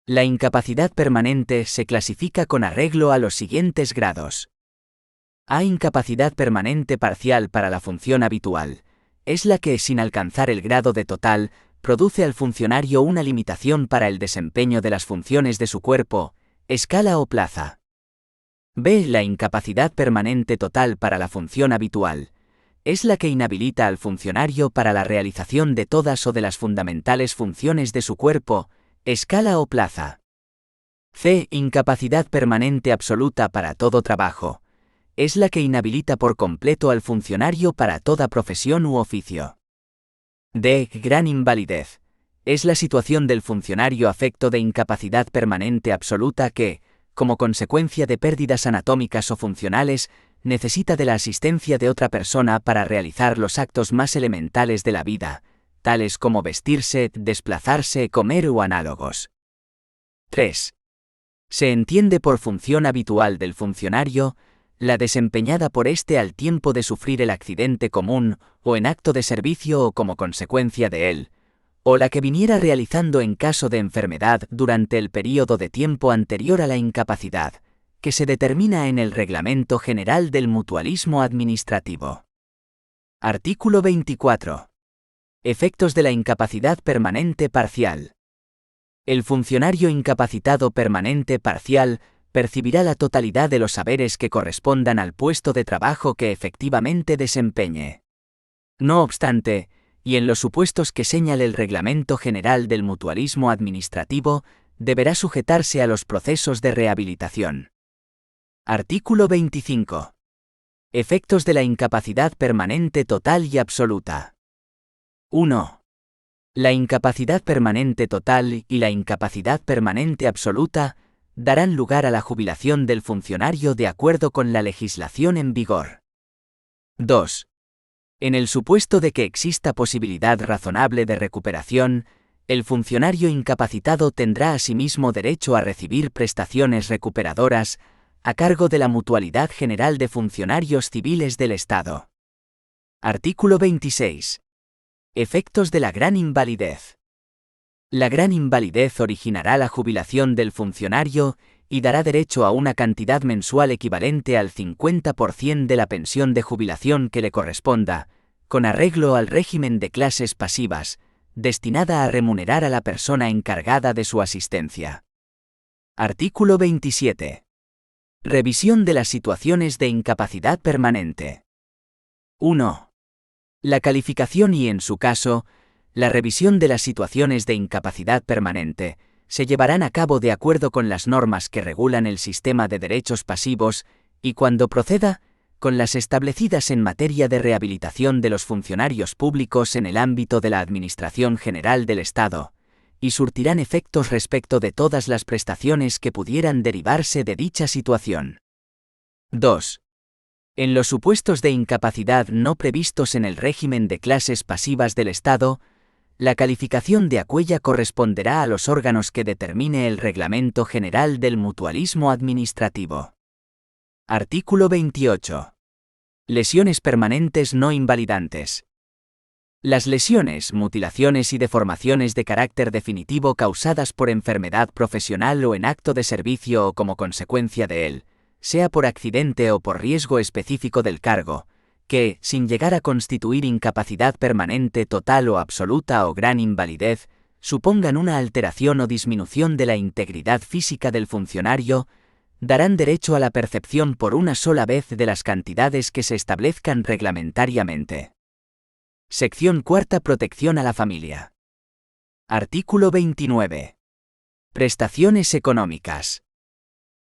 La incapacidad permanente se clasifica con arreglo a los siguientes grados. A. Incapacidad permanente parcial para la función habitual. Es la que, sin alcanzar el grado de total, produce al funcionario una limitación para el desempeño de las funciones de su cuerpo, escala o plaza. B. La incapacidad permanente total para la función habitual. Es la que inhabilita al funcionario para la realización de todas o de las fundamentales funciones de su cuerpo, escala o plaza. C. Incapacidad permanente absoluta para todo trabajo. Es la que inhabilita por completo al funcionario para toda profesión u oficio. D. Gran invalidez. Es la situación del funcionario afecto de incapacidad permanente absoluta que, como consecuencia de pérdidas anatómicas o funcionales, necesita de la asistencia de otra persona para realizar los actos más elementales de la vida, tales como vestirse, desplazarse, comer o análogos. 3. Se entiende por función habitual del funcionario la desempeñada por éste al tiempo de sufrir el accidente común o en acto de servicio o como consecuencia de él, o la que viniera realizando en caso de enfermedad durante el período de tiempo anterior a la incapacidad, que se determina en el Reglamento General del Mutualismo Administrativo. Artículo 24. Efectos de la incapacidad permanente parcial. El funcionario incapacitado permanente parcial percibirá la totalidad de los saberes que correspondan al puesto de trabajo que efectivamente desempeñe. No obstante, y en los supuestos que señale el Reglamento General del Mutualismo Administrativo, deberá sujetarse a los procesos de rehabilitación. Artículo 25. Efectos de la incapacidad permanente total y absoluta. 1. La incapacidad permanente total y la incapacidad permanente absoluta darán lugar a la jubilación del funcionario de acuerdo con la legislación en vigor. 2. En el supuesto de que exista posibilidad razonable de recuperación, el funcionario incapacitado tendrá asimismo derecho a recibir prestaciones recuperadoras a cargo de la Mutualidad General de Funcionarios Civiles del Estado. Artículo 26. Efectos de la gran invalidez. La gran invalidez originará la jubilación del funcionario y dará derecho a una cantidad mensual equivalente al 50% de la pensión de jubilación que le corresponda, con arreglo al régimen de clases pasivas, destinada a remunerar a la persona encargada de su asistencia. Artículo 27. Revisión de las situaciones de incapacidad permanente. 1. La calificación y, en su caso, la revisión de las situaciones de incapacidad permanente se llevarán a cabo de acuerdo con las normas que regulan el sistema de derechos pasivos y, cuando proceda, con las establecidas en materia de rehabilitación de los funcionarios públicos en el ámbito de la Administración General del Estado, y surtirán efectos respecto de todas las prestaciones que pudieran derivarse de dicha situación. 2. En los supuestos de incapacidad no previstos en el régimen de clases pasivas del Estado, la calificación de aquella corresponderá a los órganos que determine el Reglamento General del Mutualismo Administrativo. Artículo 28. Lesiones permanentes no invalidantes. Las lesiones, mutilaciones y deformaciones de carácter definitivo causadas por enfermedad profesional o en acto de servicio o como consecuencia de él, sea por accidente o por riesgo específico del cargo, que, sin llegar a constituir incapacidad permanente total o absoluta o gran invalidez, supongan una alteración o disminución de la integridad física del funcionario, darán derecho a la percepción por una sola vez de las cantidades que se establezcan reglamentariamente. Sección cuarta. Protección a la familia. Artículo 29. Prestaciones económicas.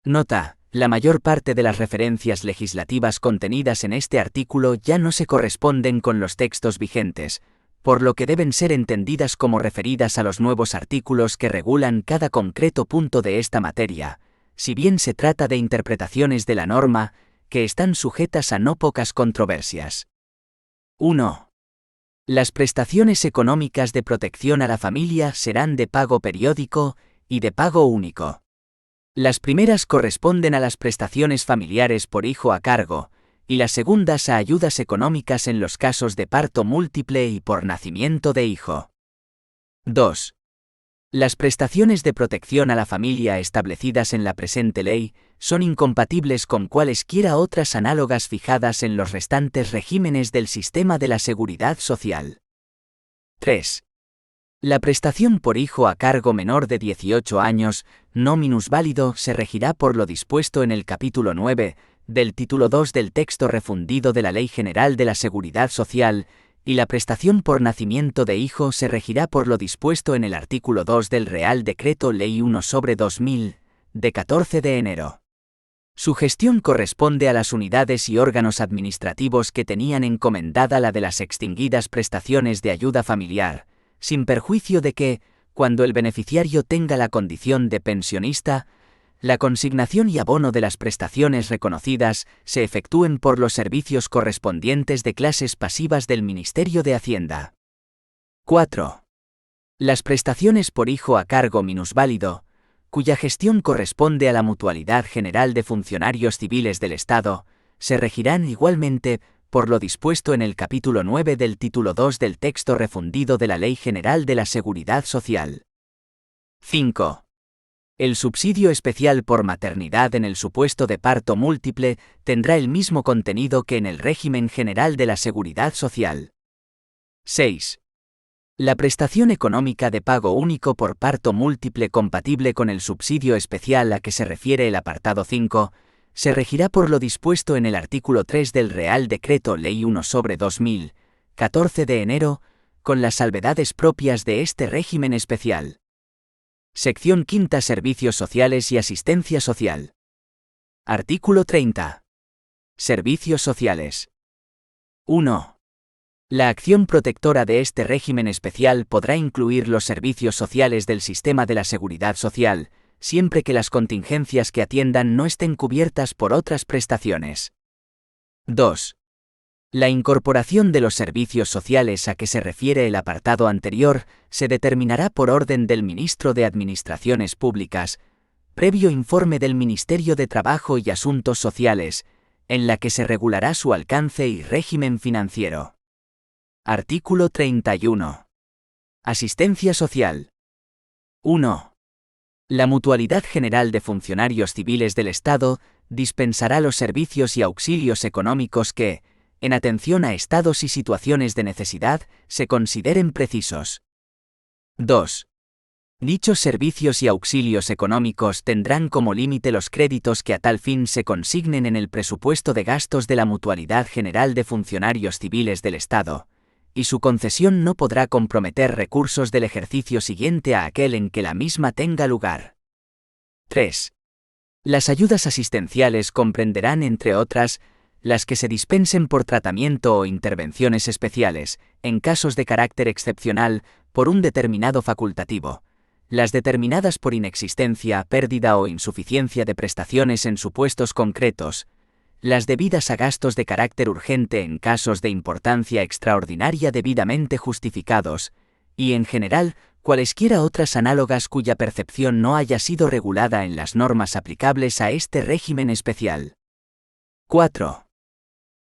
Nota: la mayor parte de las referencias legislativas contenidas en este artículo ya no se corresponden con los textos vigentes, por lo que deben ser entendidas como referidas a los nuevos artículos que regulan cada concreto punto de esta materia, si bien se trata de interpretaciones de la norma, que están sujetas a no pocas controversias. 1. Las prestaciones económicas de protección a la familia serán de pago periódico y de pago único. Las primeras corresponden a las prestaciones familiares por hijo a cargo, y las segundas a ayudas económicas en los casos de parto múltiple y por nacimiento de hijo. 2. Las prestaciones de protección a la familia establecidas en la presente ley son incompatibles con cualesquiera otras análogas fijadas en los restantes regímenes del sistema de la seguridad social. 3. La prestación por hijo a cargo menor de 18 años, no minusválido, se regirá por lo dispuesto en el capítulo 9 del título 2 del texto refundido de la Ley General de la Seguridad Social, y la prestación por nacimiento de hijo se regirá por lo dispuesto en el artículo 2 del Real Decreto Ley 1/2000, de 14 de enero. Su gestión corresponde a las unidades y órganos administrativos que tenían encomendada la de las extinguidas prestaciones de ayuda familiar, sin perjuicio de que, cuando el beneficiario tenga la condición de pensionista, la consignación y abono de las prestaciones reconocidas se efectúen por los servicios correspondientes de clases pasivas del Ministerio de Hacienda. 4. Las prestaciones por hijo a cargo minusválido, cuya gestión corresponde a la Mutualidad General de Funcionarios Civiles del Estado, se regirán igualmente por lo dispuesto en el capítulo 9 del título 2 del texto refundido de la Ley General de la Seguridad Social. 5. El subsidio especial por maternidad en el supuesto de parto múltiple tendrá el mismo contenido que en el régimen general de la Seguridad Social. 6. La prestación económica de pago único por parto múltiple compatible con el subsidio especial a que se refiere el apartado 5, se regirá por lo dispuesto en el artículo 3 del Real Decreto Ley 1/2000, 14 de enero, con las salvedades propias de este régimen especial. Sección quinta. Servicios sociales y asistencia social. Artículo 30. Servicios sociales. 1. La acción protectora de este régimen especial podrá incluir los servicios sociales del sistema de la seguridad social, siempre que las contingencias que atiendan no estén cubiertas por otras prestaciones. 2. La incorporación de los servicios sociales a que se refiere el apartado anterior se determinará por orden del Ministro de Administraciones Públicas, previo informe del Ministerio de Trabajo y Asuntos Sociales, en la que se regulará su alcance y régimen financiero. Artículo 31. Asistencia social. 1. La Mutualidad General de Funcionarios Civiles del Estado dispensará los servicios y auxilios económicos que, en atención a estados y situaciones de necesidad, se consideren precisos. 2. Dichos servicios y auxilios económicos tendrán como límite los créditos que a tal fin se consignen en el presupuesto de gastos de la Mutualidad General de Funcionarios Civiles del Estado, y su concesión no podrá comprometer recursos del ejercicio siguiente a aquel en que la misma tenga lugar. 3. Las ayudas asistenciales comprenderán, entre otras, las que se dispensen por tratamiento o intervenciones especiales, en casos de carácter excepcional, por un determinado facultativo, las determinadas por inexistencia, pérdida o insuficiencia de prestaciones en supuestos concretos, las debidas a gastos de carácter urgente en casos de importancia extraordinaria debidamente justificados, y en general, cualesquiera otras análogas cuya percepción no haya sido regulada en las normas aplicables a este régimen especial. 4.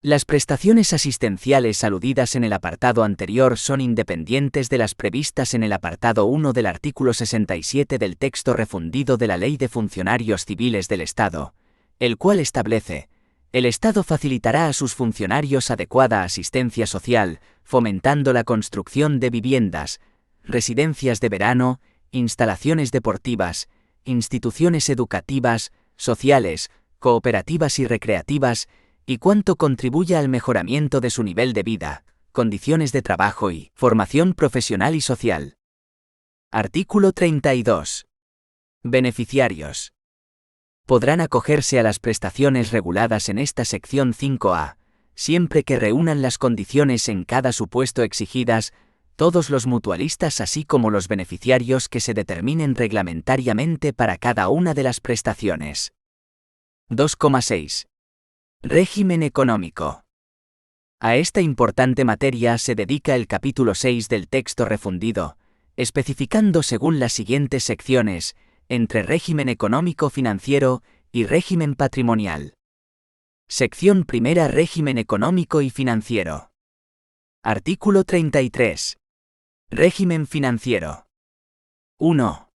Las prestaciones asistenciales aludidas en el apartado anterior son independientes de las previstas en el apartado 1 del artículo 67 del texto refundido de la Ley de Funcionarios Civiles del Estado, el cual establece: el Estado facilitará a sus funcionarios adecuada asistencia social, fomentando la construcción de viviendas, residencias de verano, instalaciones deportivas, instituciones educativas, sociales, cooperativas y recreativas, y cuanto contribuya al mejoramiento de su nivel de vida, condiciones de trabajo y formación profesional y social. Artículo 32. Beneficiarios. Podrán acogerse a las prestaciones reguladas en esta sección 5A, siempre que reúnan las condiciones en cada supuesto exigidas, todos los mutualistas así como los beneficiarios que se determinen reglamentariamente para cada una de las prestaciones. 2,6. Régimen económico. A esta importante materia se dedica el capítulo 6 del texto refundido, especificando según las siguientes secciones, entre régimen económico financiero y régimen patrimonial. Sección primera. Régimen económico y financiero. Artículo 33. Régimen financiero. 1.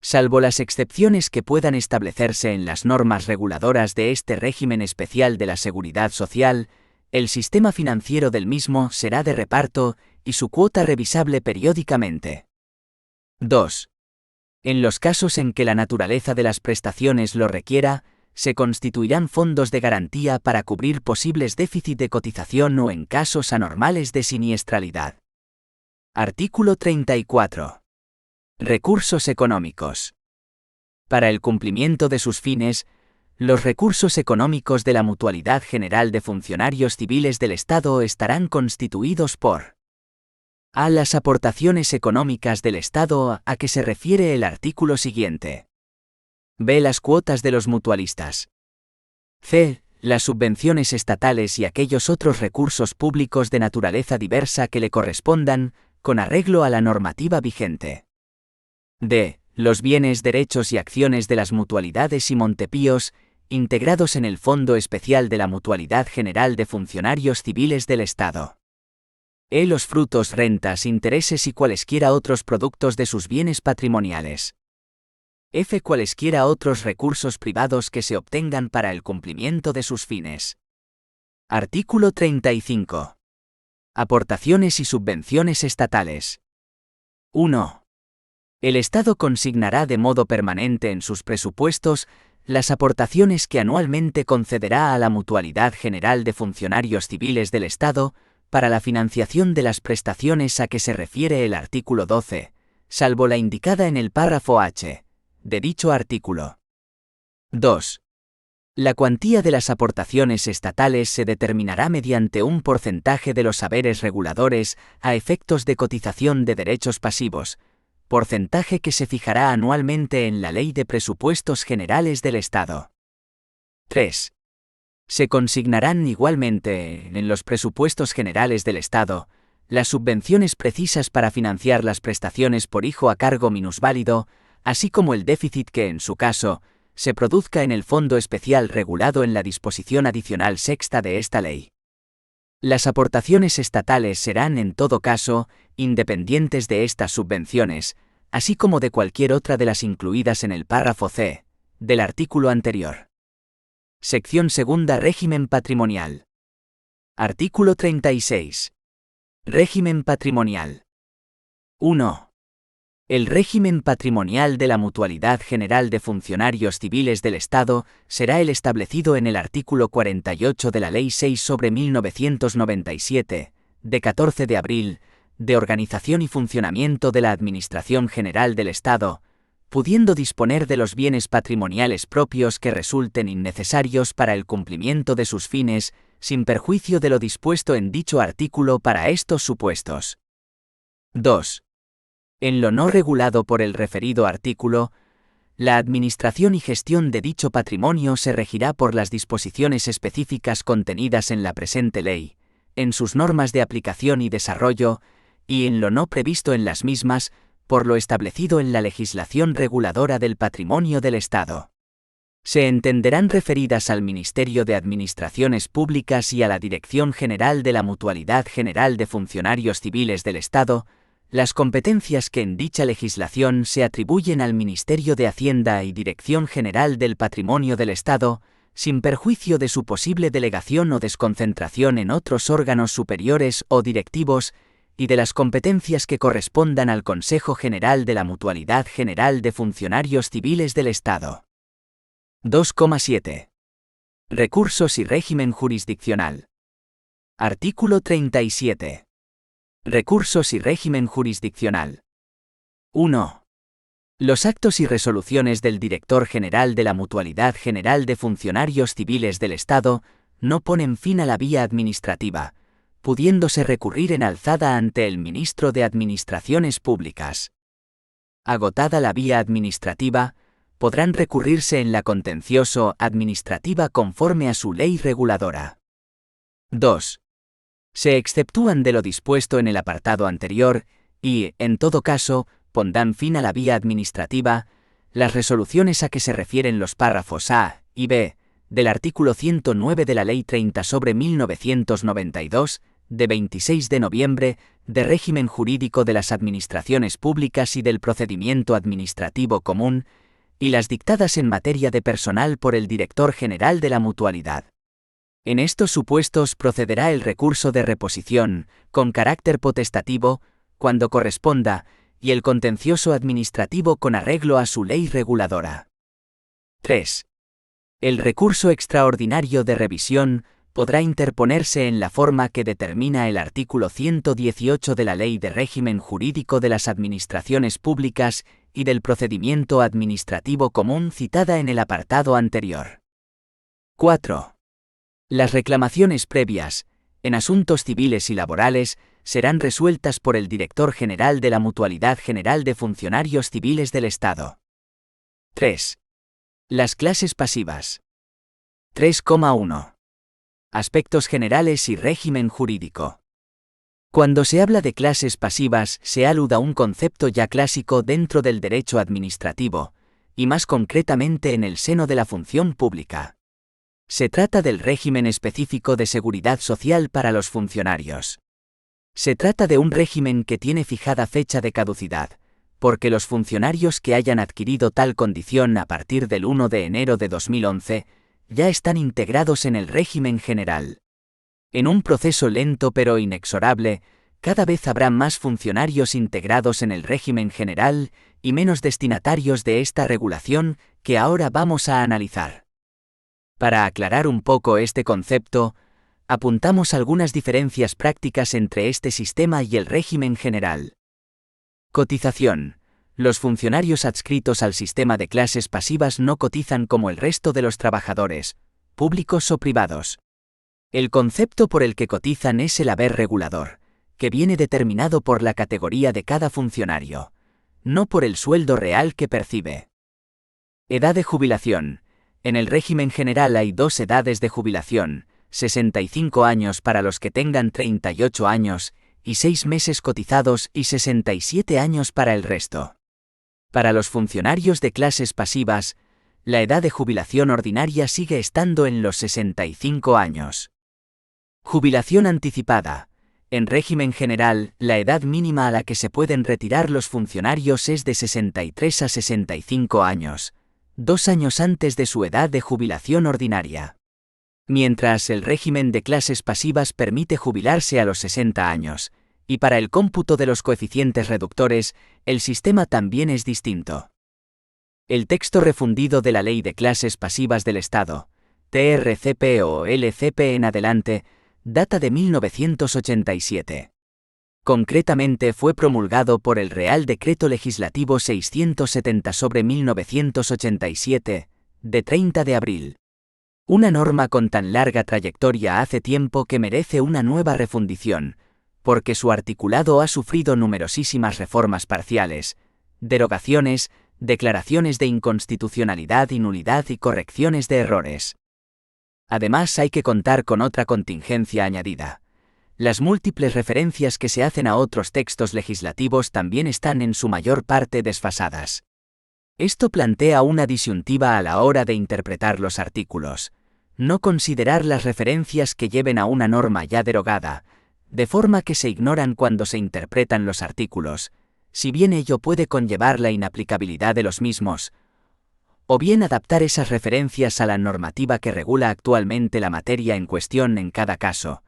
Salvo las excepciones que puedan establecerse en las normas reguladoras de este régimen especial de la Seguridad Social, el sistema financiero del mismo será de reparto y su cuota revisable periódicamente. 2. En los casos en que la naturaleza de las prestaciones lo requiera, se constituirán fondos de garantía para cubrir posibles déficits de cotización o en casos anormales de siniestralidad. Artículo 34. Recursos económicos. Para el cumplimiento de sus fines, los recursos económicos de la Mutualidad General de Funcionarios Civiles del Estado estarán constituidos por a. Las aportaciones económicas del Estado a que se refiere el artículo siguiente. B. Las cuotas de los mutualistas. C. Las subvenciones estatales y aquellos otros recursos públicos de naturaleza diversa que le correspondan, con arreglo a la normativa vigente. D. Los bienes, derechos y acciones de las mutualidades y montepíos, integrados en el Fondo Especial de la Mutualidad General de Funcionarios Civiles del Estado. E. Los frutos, rentas, intereses y cualesquiera otros productos de sus bienes patrimoniales. F. Cualesquiera otros recursos privados que se obtengan para el cumplimiento de sus fines. Artículo 35. Aportaciones y subvenciones estatales. 1. El Estado consignará de modo permanente en sus presupuestos las aportaciones que anualmente concederá a la Mutualidad General de Funcionarios Civiles del Estado para la financiación de las prestaciones a que se refiere el artículo 12, salvo la indicada en el párrafo H de dicho artículo. 2. La cuantía de las aportaciones estatales se determinará mediante un porcentaje de los saberes reguladores a efectos de cotización de derechos pasivos, porcentaje que se fijará anualmente en la Ley de Presupuestos Generales del Estado. 3. Se consignarán igualmente, en los presupuestos generales del Estado, las subvenciones precisas para financiar las prestaciones por hijo a cargo minusválido, así como el déficit que, en su caso, se produzca en el fondo especial regulado en la disposición adicional sexta de esta ley. Las aportaciones estatales serán, en todo caso, independientes de estas subvenciones, así como de cualquier otra de las incluidas en el párrafo C del artículo anterior. Sección segunda. Régimen patrimonial. Artículo 36. Régimen patrimonial. 1. El régimen patrimonial de la Mutualidad General de Funcionarios Civiles del Estado será el establecido en el artículo 48 de la Ley 6/1997, de 14 de abril, de Organización y Funcionamiento de la Administración General del Estado, pudiendo disponer de los bienes patrimoniales propios que resulten innecesarios para el cumplimiento de sus fines, sin perjuicio de lo dispuesto en dicho artículo para estos supuestos. 2. En lo no regulado por el referido artículo, la administración y gestión de dicho patrimonio se regirá por las disposiciones específicas contenidas en la presente ley, en sus normas de aplicación y desarrollo, y en lo no previsto en las mismas, por lo establecido en la legislación reguladora del patrimonio del Estado. Se entenderán referidas al Ministerio de Administraciones Públicas y a la Dirección General de la Mutualidad General de Funcionarios Civiles del Estado, las competencias que en dicha legislación se atribuyen al Ministerio de Hacienda y Dirección General del Patrimonio del Estado, sin perjuicio de su posible delegación o desconcentración en otros órganos superiores o directivos, y de las competencias que correspondan al Consejo General de la Mutualidad General de Funcionarios Civiles del Estado. 2,7. Recursos y régimen jurisdiccional. Artículo 37. Recursos y régimen jurisdiccional. 1. Los actos y resoluciones del Director General de la Mutualidad General de Funcionarios Civiles del Estado no ponen fin a la vía administrativa, pudiéndose recurrir en alzada ante el Ministro de Administraciones Públicas. Agotada la vía administrativa, podrán recurrirse en la contencioso administrativa conforme a su ley reguladora. 2. Se exceptúan de lo dispuesto en el apartado anterior y, en todo caso, pondrán fin a la vía administrativa las resoluciones a que se refieren los párrafos A y B del artículo 109 de la Ley 30/1992, de 26 de noviembre, de régimen jurídico de las administraciones públicas y del procedimiento administrativo común, y las dictadas en materia de personal por el Director General de la Mutualidad. En estos supuestos procederá el recurso de reposición, con carácter potestativo, cuando corresponda, y el contencioso administrativo con arreglo a su ley reguladora. 3. El recurso extraordinario de revisión podrá interponerse en la forma que determina el artículo 118 de la Ley de Régimen Jurídico de las Administraciones Públicas y del Procedimiento Administrativo Común citada en el apartado anterior. 4. Las reclamaciones previas, en asuntos civiles y laborales, serán resueltas por el Director General de la Mutualidad General de Funcionarios Civiles del Estado. 3. Las clases pasivas. 3,1. Aspectos generales y régimen jurídico. Cuando se habla de clases pasivas, se alude a un concepto ya clásico dentro del derecho administrativo, y más concretamente en el seno de la función pública. Se trata del régimen específico de seguridad social para los funcionarios. Se trata de un régimen que tiene fijada fecha de caducidad, porque los funcionarios que hayan adquirido tal condición a partir del 1 de enero de 2011 ya están integrados en el régimen general. En un proceso lento pero inexorable, cada vez habrá más funcionarios integrados en el régimen general y menos destinatarios de esta regulación que ahora vamos a analizar. Para aclarar un poco este concepto, apuntamos algunas diferencias prácticas entre este sistema y el régimen general. Cotización. Los funcionarios adscritos al sistema de clases pasivas no cotizan como el resto de los trabajadores, públicos o privados. El concepto por el que cotizan es el haber regulador, que viene determinado por la categoría de cada funcionario, no por el sueldo real que percibe. Edad de jubilación. En el régimen general hay dos edades de jubilación, 65 años para los que tengan 38 años, y 6 meses cotizados y 67 años para el resto. Para los funcionarios de clases pasivas, la edad de jubilación ordinaria sigue estando en los 65 años. Jubilación anticipada. En régimen general, la edad mínima a la que se pueden retirar los funcionarios es de 63 a 65 años, 2 años antes de su edad de jubilación ordinaria. Mientras el régimen de clases pasivas permite jubilarse a los 60 años, y para el cómputo de los coeficientes reductores, el sistema también es distinto. El texto refundido de la Ley de Clases Pasivas del Estado, TRCP o LCP en adelante, data de 1987. Concretamente fue promulgado por el Real Decreto Legislativo 670/1987, de 30 de abril. Una norma con tan larga trayectoria hace tiempo que merece una nueva refundición, porque su articulado ha sufrido numerosísimas reformas parciales, derogaciones, declaraciones de inconstitucionalidad y nulidad y correcciones de errores. Además hay que contar con otra contingencia añadida. Las múltiples referencias que se hacen a otros textos legislativos también están en su mayor parte desfasadas. Esto plantea una disyuntiva a la hora de interpretar los artículos. No considerar las referencias que lleven a una norma ya derogada, de forma que se ignoran cuando se interpretan los artículos, si bien ello puede conllevar la inaplicabilidad de los mismos, o bien adaptar esas referencias a la normativa que regula actualmente la materia en cuestión en cada caso,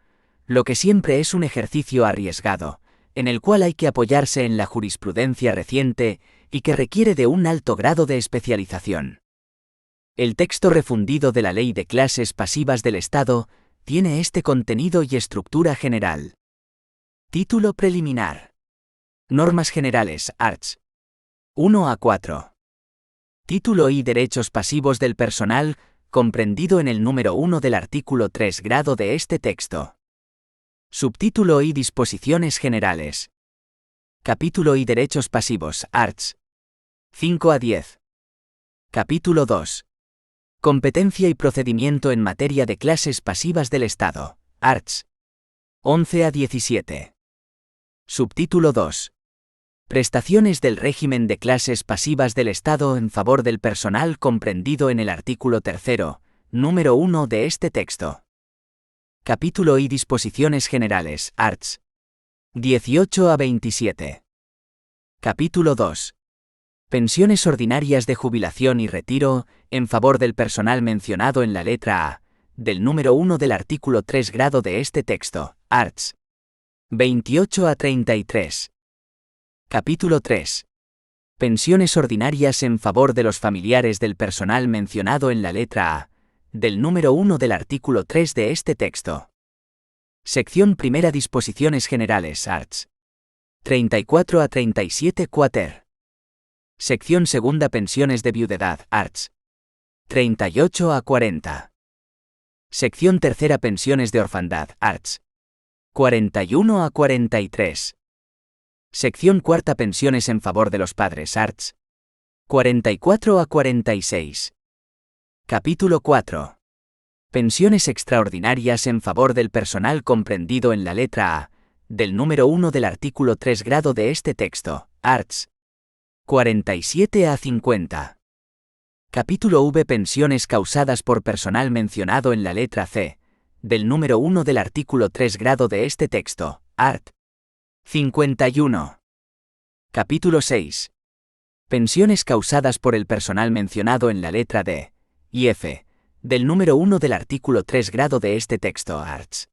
lo que siempre es un ejercicio arriesgado, en el cual hay que apoyarse en la jurisprudencia reciente y que requiere de un alto grado de especialización. El texto refundido de la Ley de Clases Pasivas del Estado tiene este contenido y estructura general. Título preliminar. Normas generales, arts. 1 a 4. Título y derechos pasivos del personal, comprendido en el número 1 del artículo 3 grado de este texto. Subtítulo y disposiciones generales. Capítulo y derechos pasivos, arts. 5 a 10. Capítulo 2. Competencia y procedimiento en materia de clases pasivas del Estado, arts. 11 a 17. Subtítulo 2. Prestaciones del régimen de clases pasivas del Estado en favor del personal comprendido en el artículo 3, número 1 de este texto. Capítulo y disposiciones generales, arts. 18 a 27. Capítulo 2. Pensiones ordinarias de jubilación y retiro, en favor del personal mencionado en la letra A, del número 1 del artículo 3 grado de este texto, arts. 28 a 33. Capítulo 3. Pensiones ordinarias en favor de los familiares del personal mencionado en la letra A, del número 1 del artículo 3 de este texto. Sección primera. Disposiciones generales, arts. 34 a 37 quater. Sección segunda. Pensiones de viudedad, arts. 38 a 40. Sección tercera. Pensiones de orfandad, arts. 41 a 43. Sección cuarta. Pensiones en favor de los padres, arts. 44 a 46. Capítulo 4. Pensiones extraordinarias en favor del personal comprendido en la letra A, del número 1 del artículo 3 grado de este texto, arts. 47 a 50. Capítulo V. Pensiones causadas por personal mencionado en la letra C, del número 1 del artículo 3 grado de este texto, art. 51. Capítulo 6. Pensiones causadas por el personal mencionado en la letra D y F, del número 1 del artículo 3 grado de este texto, arts.